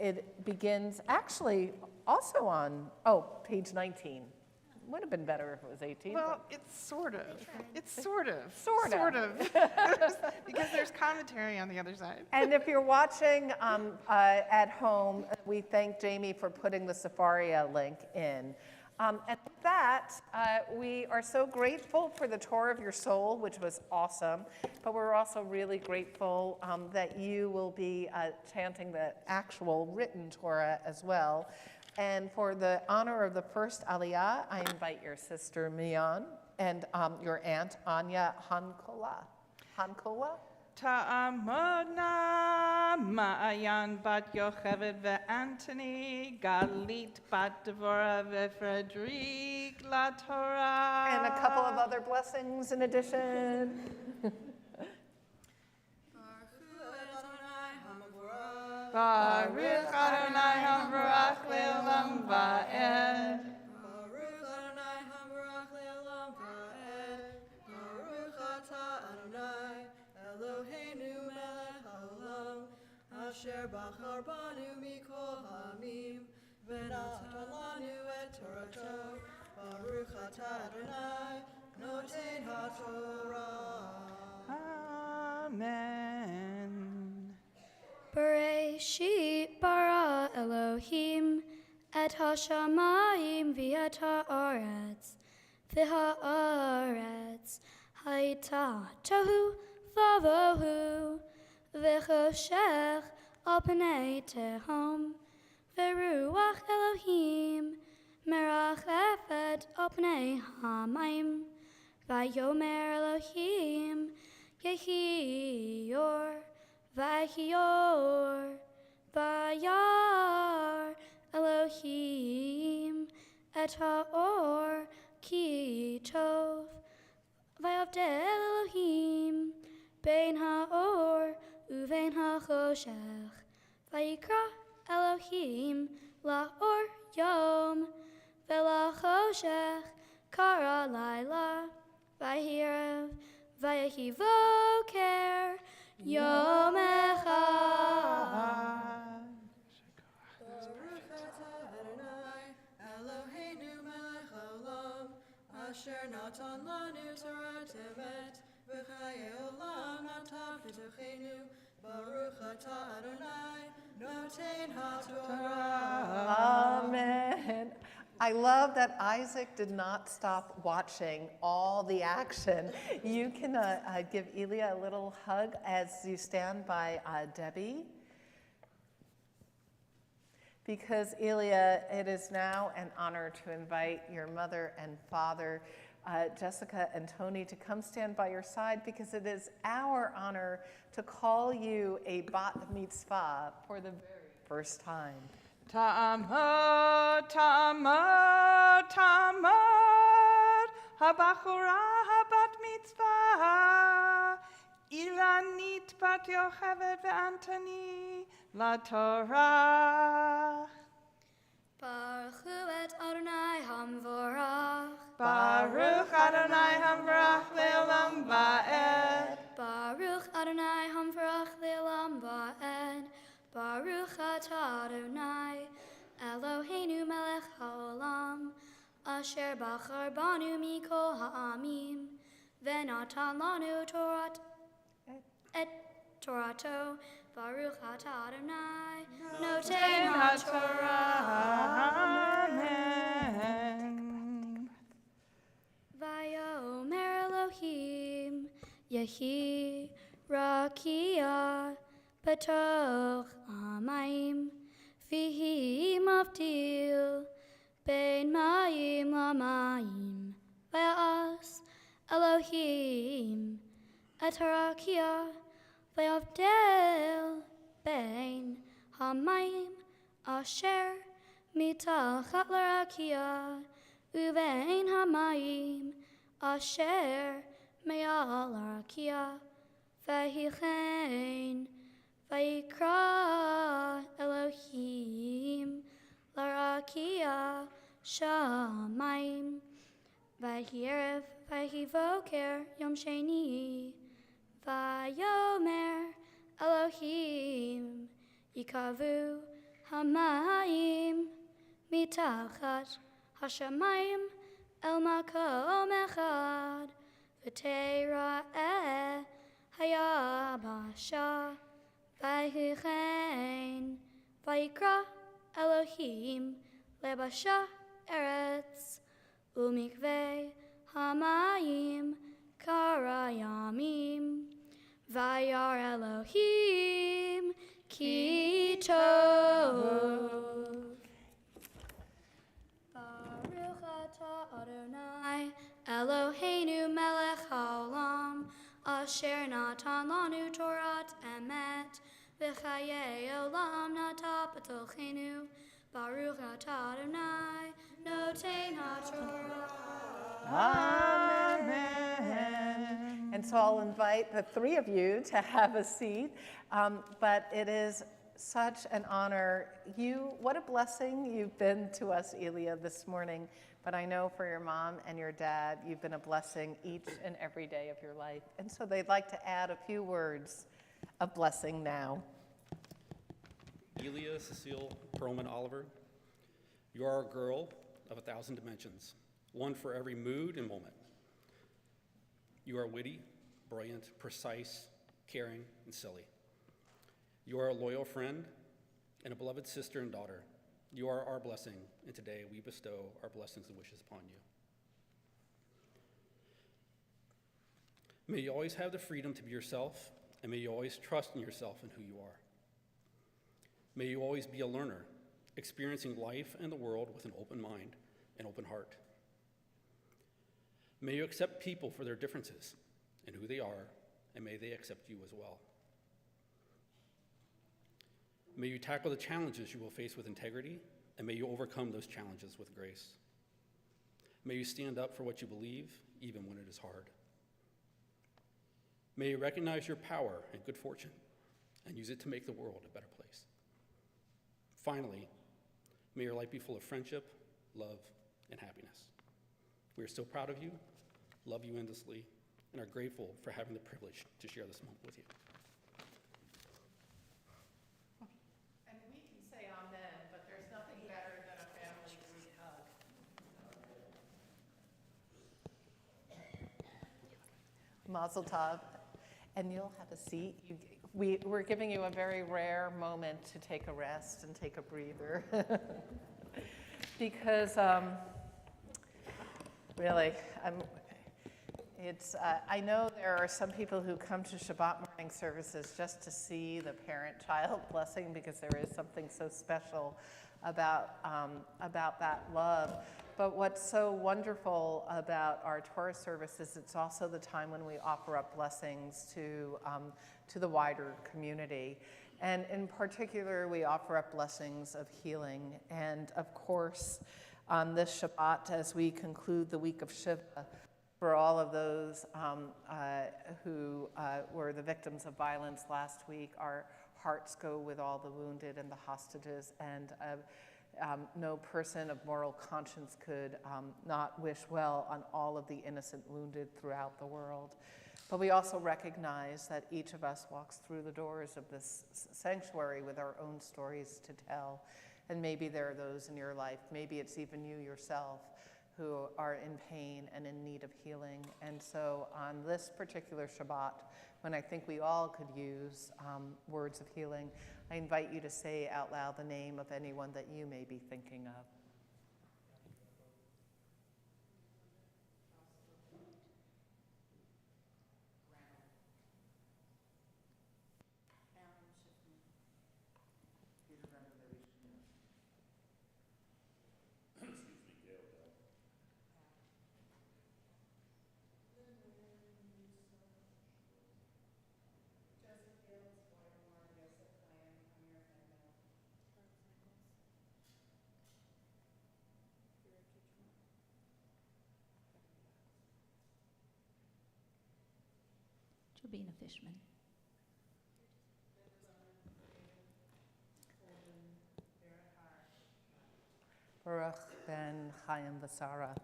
it begins actually also on, page 19. Would have been better if it was 18. Well, it's sort of. It's sort of. Sort of. Because there's commentary on the other side. And if you're watching at home, we thank Jamie for putting the Safaria link in. And with that, we are so grateful for the tour of your soul, which was awesome, but we're also really grateful that you will be chanting the actual written Torah as well. And for the honor of the first Aliyah, I invite your sister Mian and your aunt Anya Hankola. Hankola? Ta'amodna Ma'ayan bat Yocheved ve'Antony, Galit bat Devorah ve'Frederic la Torah. And a couple of other blessings in addition. Baruch Adonai HaMevorach Le'olam Va'ed. Baruch Adonai HaMevorach Le'olam Va'ed. Baruch Atah Adonai Eloheinu Melech HaOlam Asher Bachar Banu Mikol Ha'amim V'natan Lanu Et Torato. Baruch Atah Adonai Noten HaTorah. Amen. את השמיים ואת הארץ, והארץ הייתה תוהו ובוהו, וחושך על פני תהום, ורוח אלוהים מרחפת על פני המים. ויאמר אלוהים יהי אור, ויהי אור. וירא אלוהים את האור כי טוב, ויבדל אלוהים בין האור ובין החושך, ויקרא אלוהים לאור יום, ולחושך קרא לילה, ויהי ערב, ויהי בוקר, יום אחד. Asher natan lanu Torah temet, v'chaye olam natav b'tochenu, Baruch atah Adonai, noten ha'Torah. Amen. I love that Isaac did not stop watching all the action. You can give Elia a little hug as you stand by Debbie. Because, Elia, it is now an honor to invite your mother and father, Jessica and Tony, to come stand by your side, because it is our honor to call you a bat mitzvah for the very first time. Ta'amod, ta'amod, ta'amod, habachura habat mitzvah, Ilanit bat Yocheved ve'Antoni, la Torah. Baruch hu et Adonai hamvorach, Baruch Adonai hamvarach le'olam va'ed. Baruch Adonai hamvorach le'olam va'ed, Baruch atah Adonai, Eloheinu melech haolam, asher bachar banu mikol ha'amim, v'natan lanu Torat et Torato, Baruch atah Adonai, noten ha'Torah. Amen. Vayomer Elohim, Yehi rakia betoch amayim, vihi mavdil ben mayim lamayim, vayas Elohim et harakia, vayavdel ben hamayim asher mitachat larakia, uvein hamayim asher me'al larakia, vahichen vayikra Elohim larakia shamayim, vahi erev vahi voker yom sheni, vayomer Elohim yikavu hamayim mitachat hashamayim el makom echad, v'teira'eh hayabasha, vayichen vayikra Elohim lebasha eretz, umikvei hamayim karayamim, vayar Elohim ki tov. Baruch atah Adonai, Eloheinu melech haolam, asher natan lanu Torat emet, v'chaye olam natav b'tochenu, Baruch atah Adonai, noten ha'Torah. Amen. And so I'll invite the three of you to have a seat, but it is such an honor. What a blessing you've been to us, Elia, this morning. But I know for your mom and your dad, you've been a blessing each and every day of your life. And so they'd like to add a few words of blessing now. Elia Cecile Perlman Oliver, you are a girl of 1,000 dimensions, one for every mood and moment. You are witty, brilliant, precise, caring, and silly. You are a loyal friend and a beloved sister and daughter, You are our blessing, and today we bestow our blessings and wishes upon you. May you always have the freedom to be yourself, and may you always trust in yourself and who you are. May you always be a learner, experiencing life and the world with an open mind and open heart. May you accept people for their differences and who they are, and may they accept you as well. May you tackle the challenges you will face with integrity, and may you overcome those challenges with grace. May you stand up for what you believe, even when it is hard. May you recognize your power and good fortune, and use it to make the world a better place. Finally, may your life be full of friendship, love, and happiness. We are so proud of you, love you endlessly, and are grateful for having the privilege to share this moment with you. And we can say amen, but there's nothing better than a family sweet hug. Mazel tov. And you'll have a seat. We're giving you a very rare moment to take a rest and take a breather. Because really, I know there are some people who come to Shabbat morning services just to see the parent-child blessing, because there is something so special about that love. But what's so wonderful about our Torah services, it's also the time when we offer up blessings to the wider community. And in particular, we offer up blessings of healing. And of course, on this Shabbat, as we conclude the week of Shiva, for all of those who were the victims of violence last week, our hearts go with all the wounded and the hostages, and no person of moral conscience could not wish well on all of the innocent wounded throughout the world. But we also recognize that each of us walks through the doors of this sanctuary with our own stories to tell. And maybe there are those in your life, maybe it's even you yourself, who are in pain and in need of healing. And so on this particular Shabbat, when I think we all could use words of healing, I invite you to say out loud the name of anyone that you may be thinking of. Jobina Fishman. Baruch ben Chaim Vasara.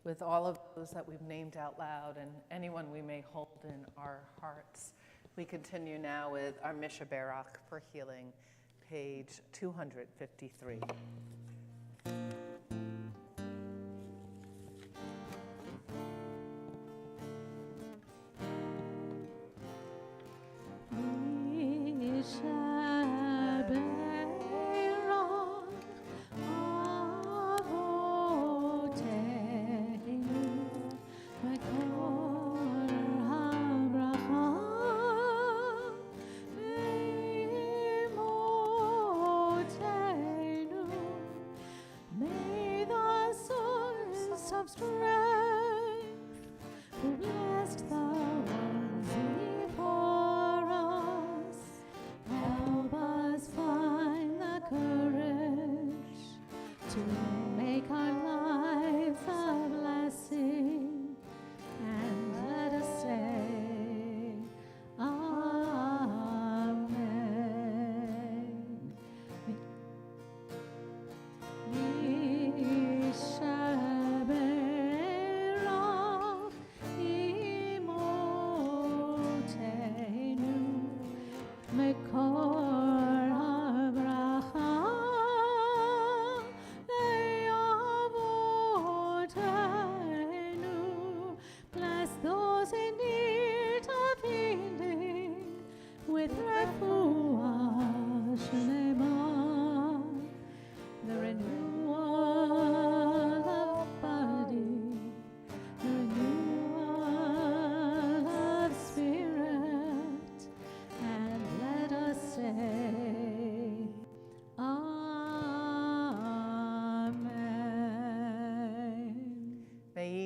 With all of those that we've named out loud and anyone we may hold in our hearts, we continue now with our Misha Barak for healing, page 253. The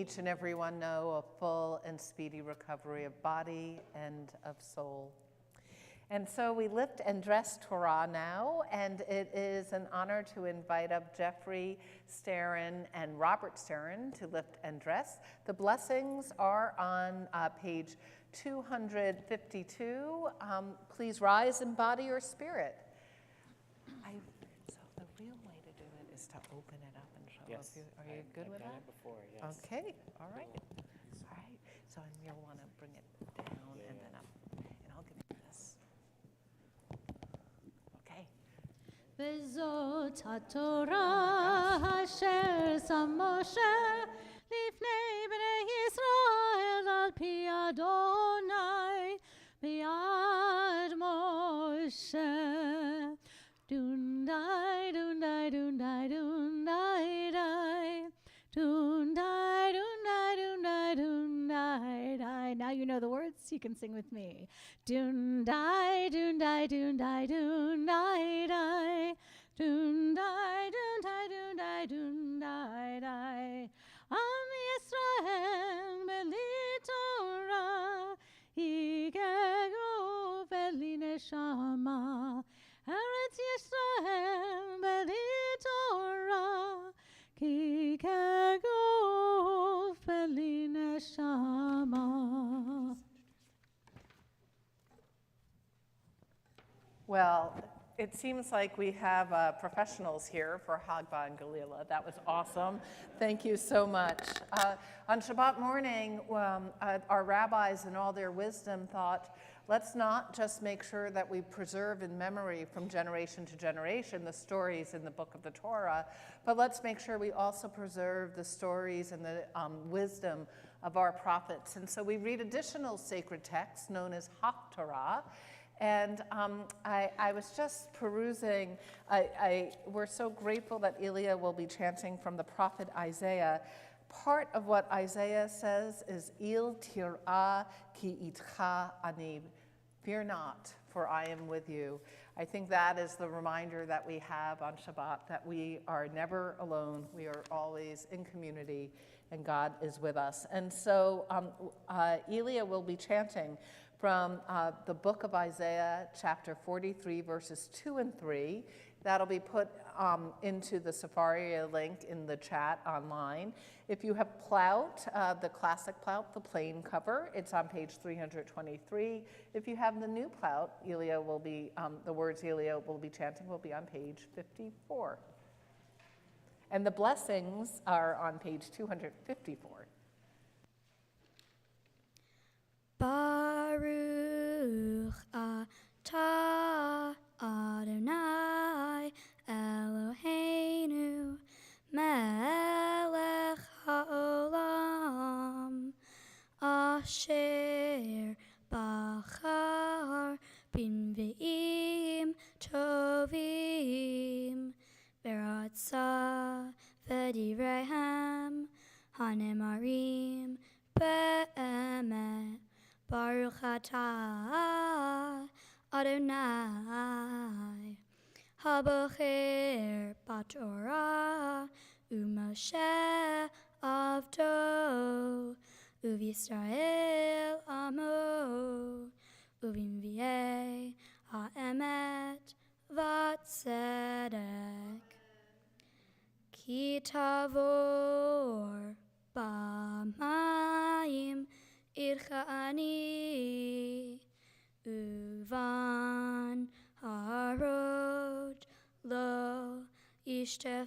each and every one know a full and speedy recovery of body and of soul. And so we lift and dress Torah now, and it is an honor to invite up Jeffrey Starin and Robert Starin to lift and dress. The blessings are on page 252. Please rise in body or spirit. So the real way to do it is to open it up and show us. Are you good with that? I've done it before, yes. Okay, all right. All right, so you'll want to bring it down and then up, and I'll give you this. Okay. וזאת התורה אשר שם משה לפני בני ישראל על פי אדוני ביד משה. דונדי, דונדי, דונדי, דונדי, די. Dundai, dundai, dundai, dundai, dai. Now you know the words, you can sing with me. Dundai, dundai, dundai, dundai, dai. Dundai, dundai, dundai, dundai, dai. Am Yisrael beli Torah, Higego beli neshama. Eretz Yisrael beli Torah, Higego beli neshama. Well, it seems like we have professionals here for Hagba and Galila. That was awesome. Thank you so much. On Shabbat morning, our rabbis in all their wisdom thought, let's not just make sure that we preserve in memory from generation to generation the stories in the book of the Torah, but let's make sure we also preserve the stories and the wisdom of our prophets. And so we read additional sacred texts known as Haftarah. And I was just perusing. We're so grateful that Ilya will be chanting from the prophet Isaiah. Part of what Isaiah says is, Il tir'a ki itcha ani. Fear not, for I am with you. I think that is the reminder that we have on Shabbat, that we are never alone. We are always in community, and God is with us. And so Ilya will be chanting from the book of Isaiah, chapter 43, verses 2 and 3. That'll be put into the Sefaria link in the chat online. If you have Plout, the classic Plout, the plain cover, it's on page 323. If you have the new Plout, Ilya will be, the words Ilya will be chanting will be on page 54. And the blessings are on page 254. Baruch atah Adonai Eloheinu melech haolam asher bachar b'nvi'im tovim v'ratzah v'divrei hanemarim be'emet. Baruch atah Adonai Habocher Batorah U'Moshe Avdo U'Yisrael Amo U'Vinvi'ei Ha'emet V'Tzedek Ki tavor b'mayim Ircha ani uvan harod lo ishtefucha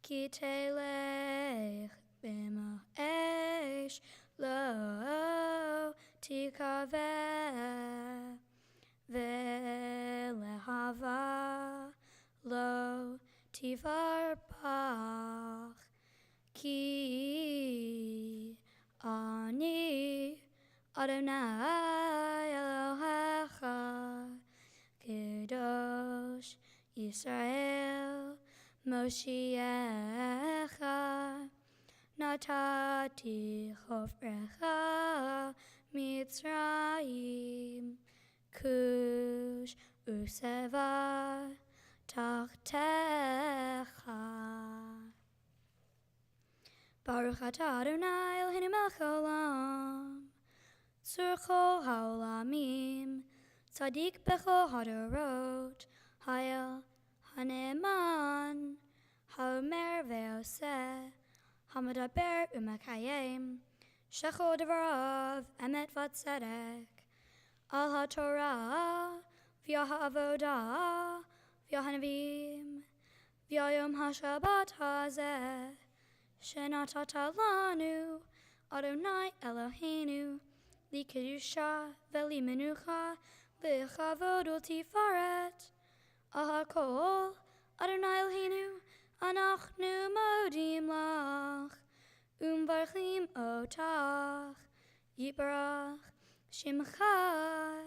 ki telech b'ma'esh lo tikaveh ve'lehava lo tivarpach Ki ani Adonai Elohecha Kadosh Yisrael Moshiach Natati Chofrecha Mitzrayim Kush Useva Tachtecha. Baruch atah Adonai Eloheinu melech haolam, tzur chol haolamim, tzadik bechol hadorot, hayel hane'eman, haomer ve'oseh, hamadaber u'makayim, shechol devarav emet v'tzedek, al haTorah v'yah ha'avodah v'yah hanavim v'yayom haShabbat hazeh shenatata lanu Adonai Eloheinu likedusha v'limenucha lichavod u'tifaret al hakol Adonai Eloheinu anachnu modim lach umvarchim otach yibarach Shimcha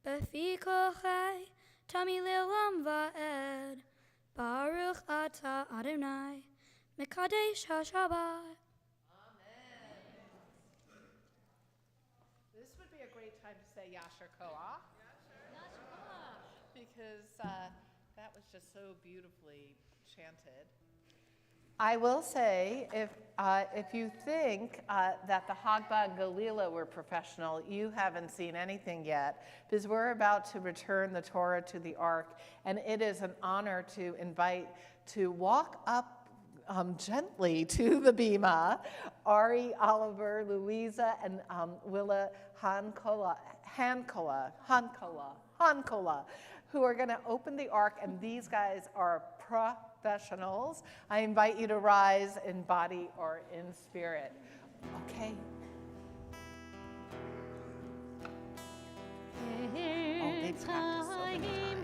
Befi kochai Tami le'olam va'ed Baruch atah Adonai Mekadesh HaShabbat. This would be a great time to say Yasher Koach. Because that was just so beautifully chanted. I will say, if you think that the Hagba and Galila were professional, you haven't seen anything yet, because we're about to return the Torah to the Ark, and it is an honor to invite to walk up gently to the bima, Ari, Oliver, Louisa, and Willa Hankola, who are going to open the Ark, and these guys are professionals. I invite you to rise in body or in spirit. Okay. Oh, they practiced so many times.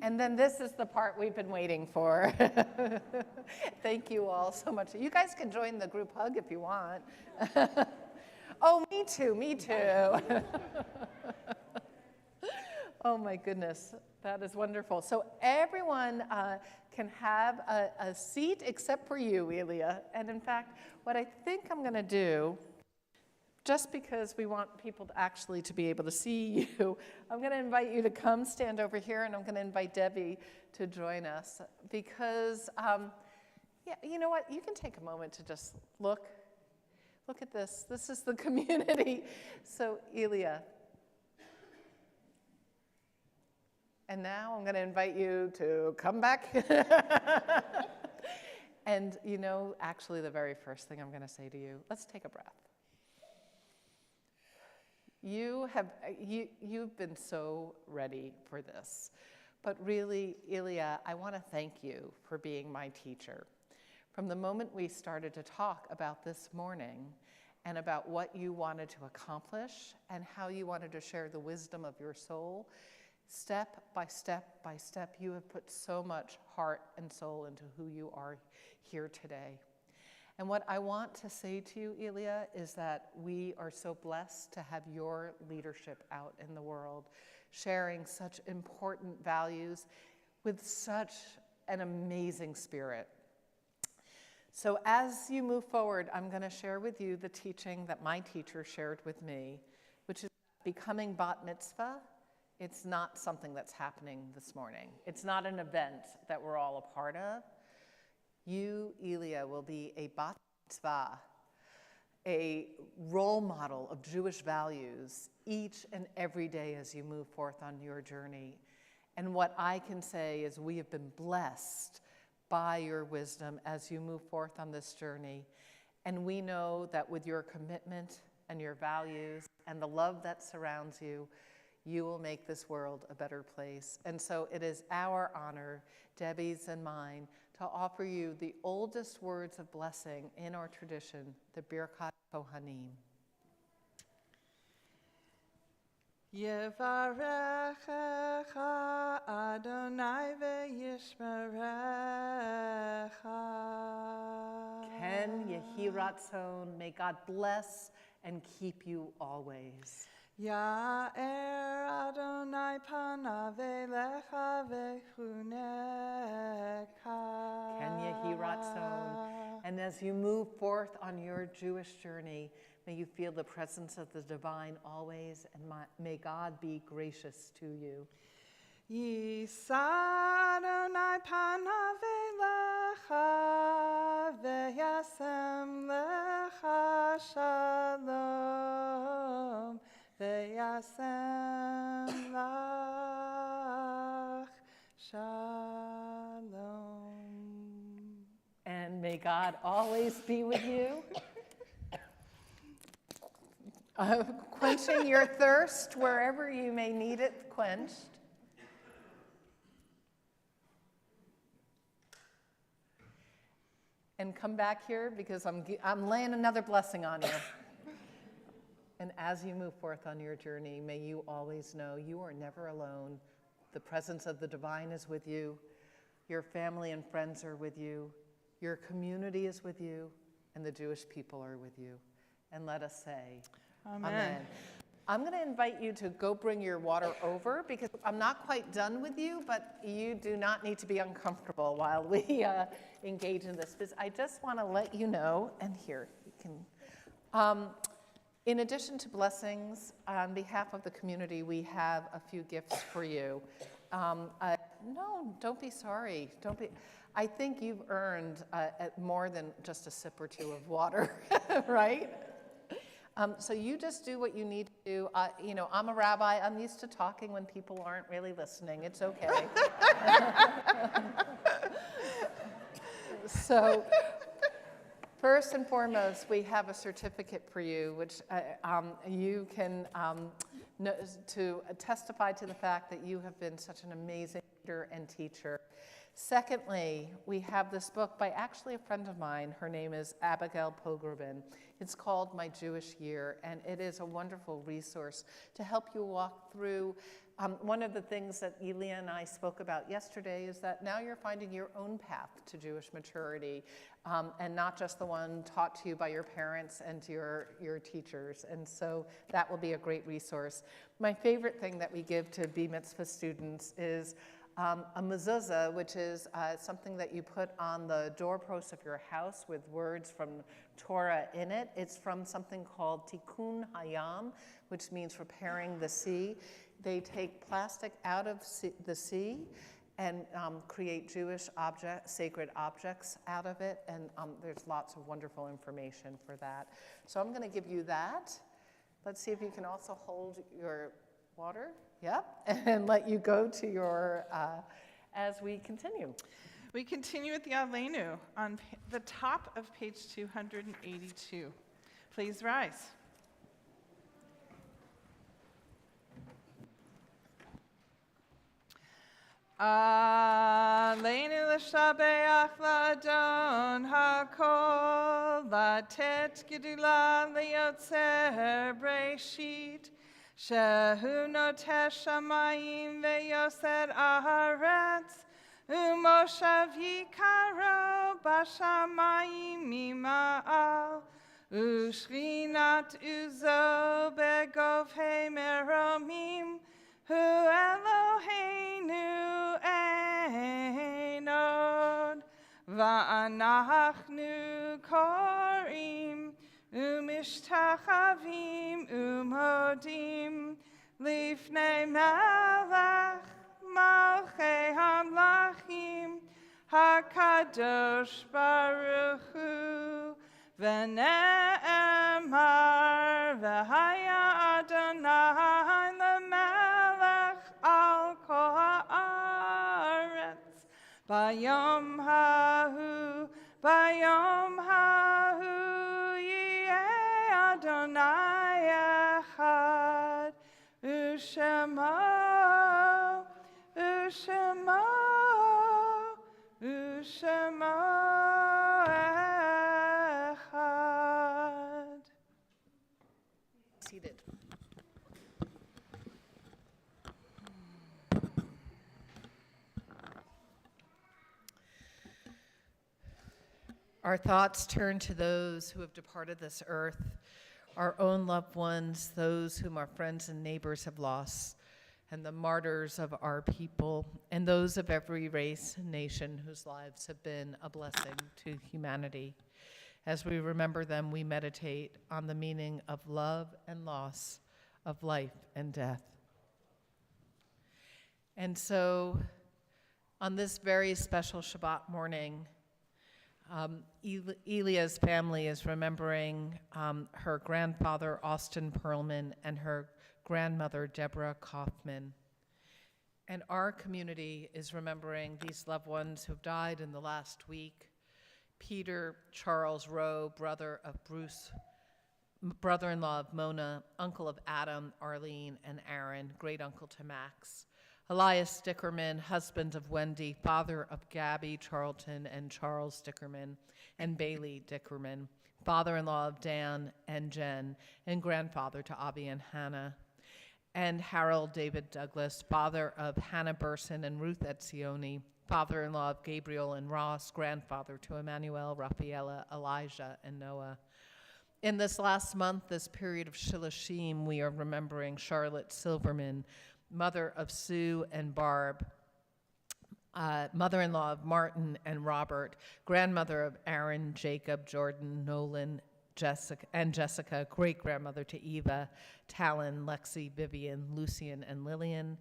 And then this is the part we've been waiting for. Thank you all so much. You guys can join the group hug if you want. Oh, me too, me too. Oh my goodness, that is wonderful. So everyone can have a seat except for you, Elia. And in fact, what I think I'm gonna do, just because we want people to actually to be able to see you, I'm going to invite you to come stand over here, and I'm going to invite Debbie to join us. Because, yeah, you know what? You can take a moment to just look at this. This is the community. So, Elia. And now I'm going to invite you to come back. And, you know, actually the very first thing I'm going to say to you, let's take a breath. You've been so ready for this. But really, Ilya, I want to thank you for being my teacher. From the moment we started to talk about this morning and about what you wanted to accomplish and how you wanted to share the wisdom of your soul, step by step by step, you have put so much heart and soul into who you are here today. And what I want to say to you, Ilya, is that we are so blessed to have your leadership out in the world, sharing such important values with such an amazing spirit. So as you move forward, I'm going to share with you the teaching that my teacher shared with me, which is becoming bat mitzvah. It's not something that's happening this morning. It's not an event that we're all a part of. You, Elia, will be a bat mitzvah, a role model of Jewish values each and every day as you move forth on your journey. And what I can say is we have been blessed by your wisdom as you move forth on this journey. And we know that with your commitment and your values and the love that surrounds you, you will make this world a better place. And so it is our honor, Debbie's and mine, to offer you the oldest words of blessing in our tradition, the Birkat Kohanim. Yevarechecha Adonai ve'yishmerecha. Ken Yehi Ratzon, may God bless and keep you always. Ya'er Adonai panav elecha ve'chuneka. Ken Yehi Ratzon. And as you move forth on your Jewish journey, may you feel the presence of the divine always, and may God be gracious to you. Yisa Adonai panav elecha ve'yasem lecha shalom. Ve'yasem lach shalom. And may God always be with you. Quenching your thirst wherever you may need it quenched. And come back here because I'm laying another blessing on you. And as you move forth on your journey, may you always know you are never alone. The presence of the divine is with you. Your family and friends are with you. Your community is with you. And the Jewish people are with you. And let us say, Amen. I'm going to invite you to go bring your water over because I'm not quite done with you, but you do not need to be uncomfortable while we engage in this. Because I just want to let you know, and here, you can, in addition to blessings, on behalf of the community, we have a few gifts for you. No, don't be sorry. I think you've earned more than just a sip or two of water, right? So you just do what you need to do. I'm a rabbi. I'm used to talking when people aren't really listening. It's okay. So first and foremost, we have a certificate for you, which you can to testify to the fact that you have been such an amazing leader and teacher. Secondly, we have this book by actually a friend of mine. Her name is Abigail Pogrobin. It's called My Jewish Year, and it is a wonderful resource to help you walk through. One of the things that Elia and I spoke about yesterday is that now you're finding your own path to Jewish maturity, and not just the one taught to you by your parents and your teachers. And so that will be a great resource. My favorite thing that we give to B Mitzvah students is a mezuzah, which is something that you put on the doorpost of your house with words from Torah in it. It's from something called Tikkun Hayam, which means repairing the sea. They take plastic out of the sea and create Jewish sacred objects out of it, and there's lots of wonderful information for that. So I'm going to give you that. Let's see if you can also hold your water. Yep, and let you go to your, as we continue. We continue with the Aleinu on the top of page 282. Please rise. Aleinu l'shabeach l'adon hakol, latet gedula liotzer breshit, shehu noteh shamayim ve'yoser haaretz, umoshav yikaro bashamayim mima'al, ushrinat uzo begov meromim, Eloheinu einod, va'anachnu korim, umishtachavim umodim, lifnei melech malchei hamlachim, HaKadosh Baruch Hu, v'ne'emar, v'haya Adonai lemelech al kol haaretz, bayom hahu yeh Adonai echad, u'shemo echad. Seated. Our thoughts turn to those who have departed this earth, our own loved ones, those whom our friends and neighbors have lost, and the martyrs of our people, and those of every race and nation whose lives have been a blessing to humanity. As we remember them, we meditate on the meaning of love and loss, of life and death. And so, on this very special Shabbat morning, Elia's family is remembering her grandfather, Austin Perlman, and her grandmother, Deborah Kaufman. And our community is remembering these loved ones who've died in the last week. Peter Charles Rowe, brother of Bruce, brother-in-law of Mona, uncle of Adam, Arlene, and Aaron, great-uncle to Max. Elias Dickerman, husband of Wendy, father of Gabby Charlton and Charles Dickerman, and Bailey Dickerman, father-in-law of Dan and Jen, and grandfather to Avi and Hannah. And Harold David Douglas, father of Hannah Burson and Ruth Etzioni, father-in-law of Gabriel and Ross, grandfather to Emmanuel, Rafaela, Elijah, and Noah. In this last month, this period of Shilashim, we are remembering Charlotte Silverman, mother of Sue and Barb, mother-in-law of Martin and Robert, grandmother of Aaron, Jacob, Jordan, Nolan, Jessica, great-grandmother to Eva, Talon, Lexi, Vivian, Lucian, and Lillian.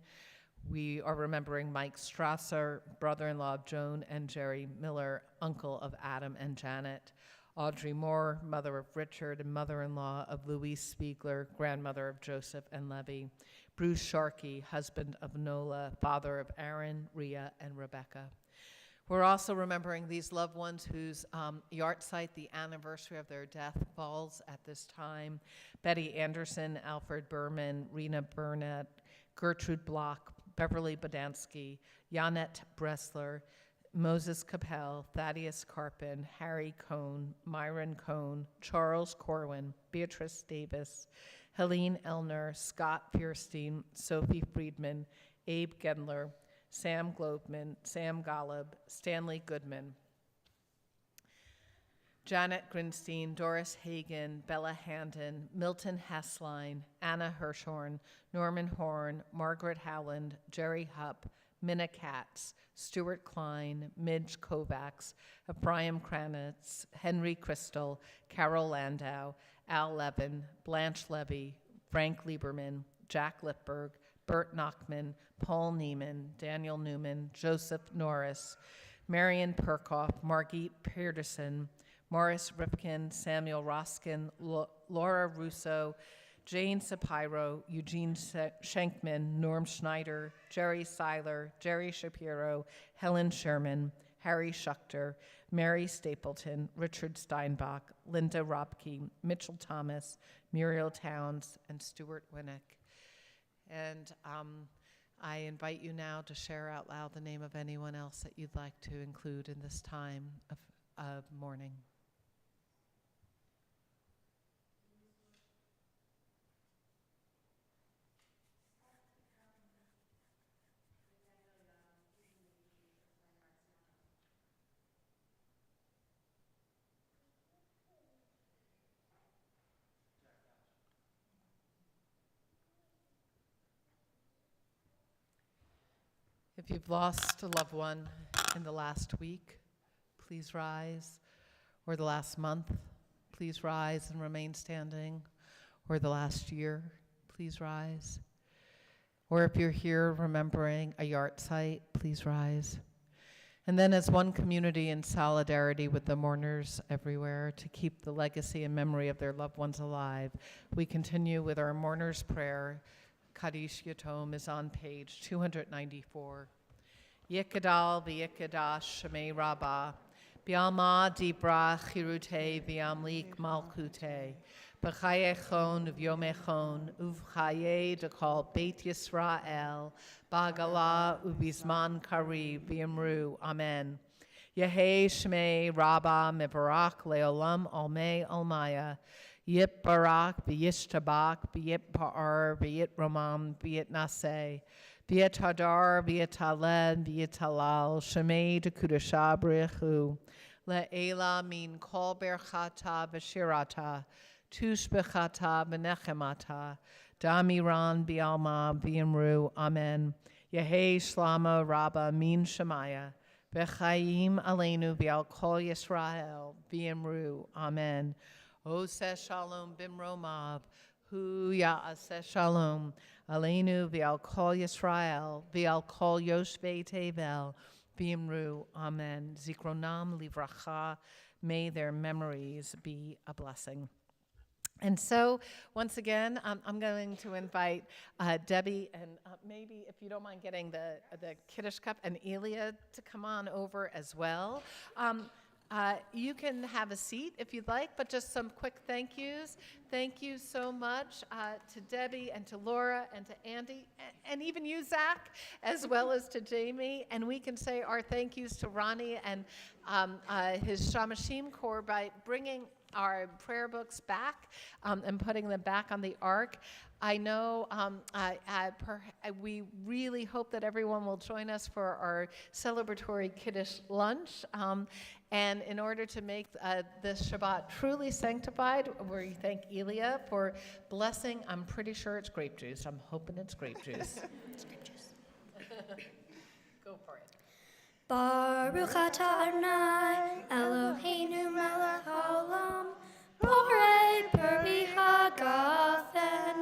We are remembering Mike Strasser, brother-in-law of Joan and Jerry Miller, uncle of Adam and Janet. Audrey Moore, mother of Richard and mother-in-law of Louise Spiegler, grandmother of Joseph and Levy. Bruce Sharkey, husband of Nola, father of Aaron, Rhea, and Rebecca. We're also remembering these loved ones whose yahrzeit, the anniversary of their death, falls at this time. Betty Anderson, Alfred Berman, Rena Burnett, Gertrude Block, Beverly Bodansky, Janet Bressler, Moses Capel, Thaddeus Carpin, Harry Cohn, Myron Cohn, Charles Corwin, Beatrice Davis, Helene Elner, Scott Fierstein, Sophie Friedman, Abe Gendler, Sam Globman, Sam Golub, Stanley Goodman, Janet Grinstein, Doris Hagen, Bella Handon, Milton Hessline, Anna Hirschhorn, Norman Horn, Margaret Howland, Jerry Hupp, Minna Katz, Stuart Klein, Midge Kovacs, Ephraim Kranitz, Henry Crystal, Carol Landau, Al Levin, Blanche Levy, Frank Lieberman, Jack Lipberg, Bert Nachman, Paul Neiman, Daniel Newman, Joseph Norris, Marion Perkoff, Margit Peterson, Morris Ripken, Samuel Roskin, Laura Russo, Jane Sapiro, Eugene Schenkman, Norm Schneider, Jerry Seiler, Jerry Shapiro, Helen Sherman, Harry Schuchter, Mary Stapleton, Richard Steinbach, Linda Robke, Mitchell Thomas, Muriel Towns, and Stuart Winnick. And I invite you now to share out loud the name of anyone else that you'd like to include in this time of mourning. If you've lost a loved one in the last week, please rise. Or the last month, please rise and remain standing. Or the last year, please rise. Or if you're here remembering a yard site, please rise. And then as one community in solidarity with the mourners everywhere to keep the legacy and memory of their loved ones alive, we continue with our mourners' prayer. Kaddish Yatom is on page 294. Yikadal v'yikadash shemei rabbah, bi'alma dibra chirute v'amlik malkute, b'chayechon v'yomechon, uvchaye dekal Beit Yisrael, ba'gala ubizman kari v'yamru, amen. Yehei shmei rabbah mevarach leolam almei almaya, yit barak v'yishtabak v'yit pa'ar v'yit romam v'yit naseh, v'yit hadar v'yit taled v'yit halal, shemei dekudasha b'rechu, le'ela min kol berchata v'shirata, tush b'chata v'nechemata, damiran b'alma v'yamru, amen. Yehei shlama rabbah min shemaya, v'chayim aleinu v'al kol Yisrael v'yamru, amen. Oseh shalom bimromav, hu ya'aseh shalom, aleinu v'al kol Yisrael, v'al kol yoshvei tevel, v'yamru, amen. Zikronam livracha, may their memories be a blessing. And so, once again, I'm going to invite Debbie and maybe, if you don't mind, getting the Kiddush cup and Elia to come on over as well. You can have a seat if you'd like, but just some quick thank yous. Thank you so much to Debbie and to Laura and to Andy and even you, Zach, as well as to Jamie. And we can say our thank yous to Ronnie and his Shamashim Corps by bringing our prayer books back and putting them back on the ark. I know we really hope that everyone will join us for our celebratory Kiddush lunch. And in order to make this Shabbat truly sanctified, we thank Elia for blessing. I'm pretty sure it's grape juice. I'm hoping it's grape juice. It's grape juice. Go for it. Baruch atah Adonai, Eloheinu melech haolam, borei peri hagafen.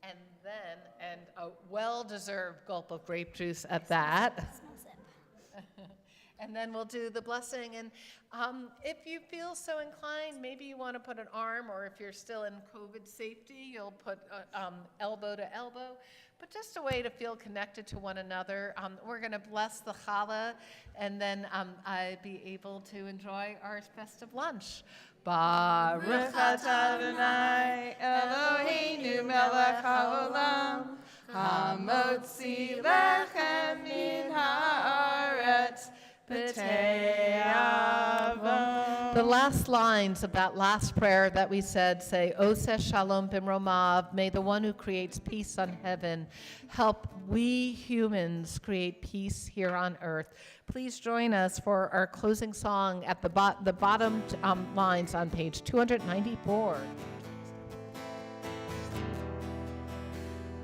And then, and a well-deserved gulp of grape juice at that. And then we'll do the blessing. And if you feel so inclined, maybe you want to put an arm, or if you're still in COVID safety, you'll put elbow to elbow. But just a way to feel connected to one another. We're going to bless the challah, and then be able to enjoy our festive lunch. Baruch atah Adonai, Eloheinu melech haolam, hamotzi lechem min haaretz, b'tei avon. The last lines of that last prayer that we said say, Oseh shalom bimromav, may the one who creates peace on heaven help we humans create peace here on earth. Please join us for our closing song at the bottom lines on page 294.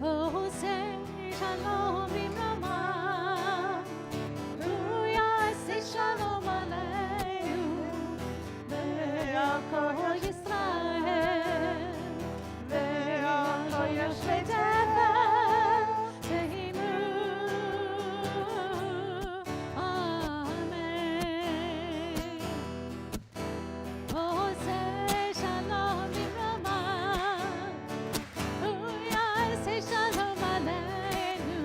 Oseh shalom bimromav, hu ya'aseh shalom aleinu, ve'al kol Yisrael, ve'al kol yoshvei tevel, v'yamru, amen. Oseh shalom bimromav, hu ya'aseh shalom aleinu,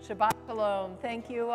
Shabbat shalom. Thank you.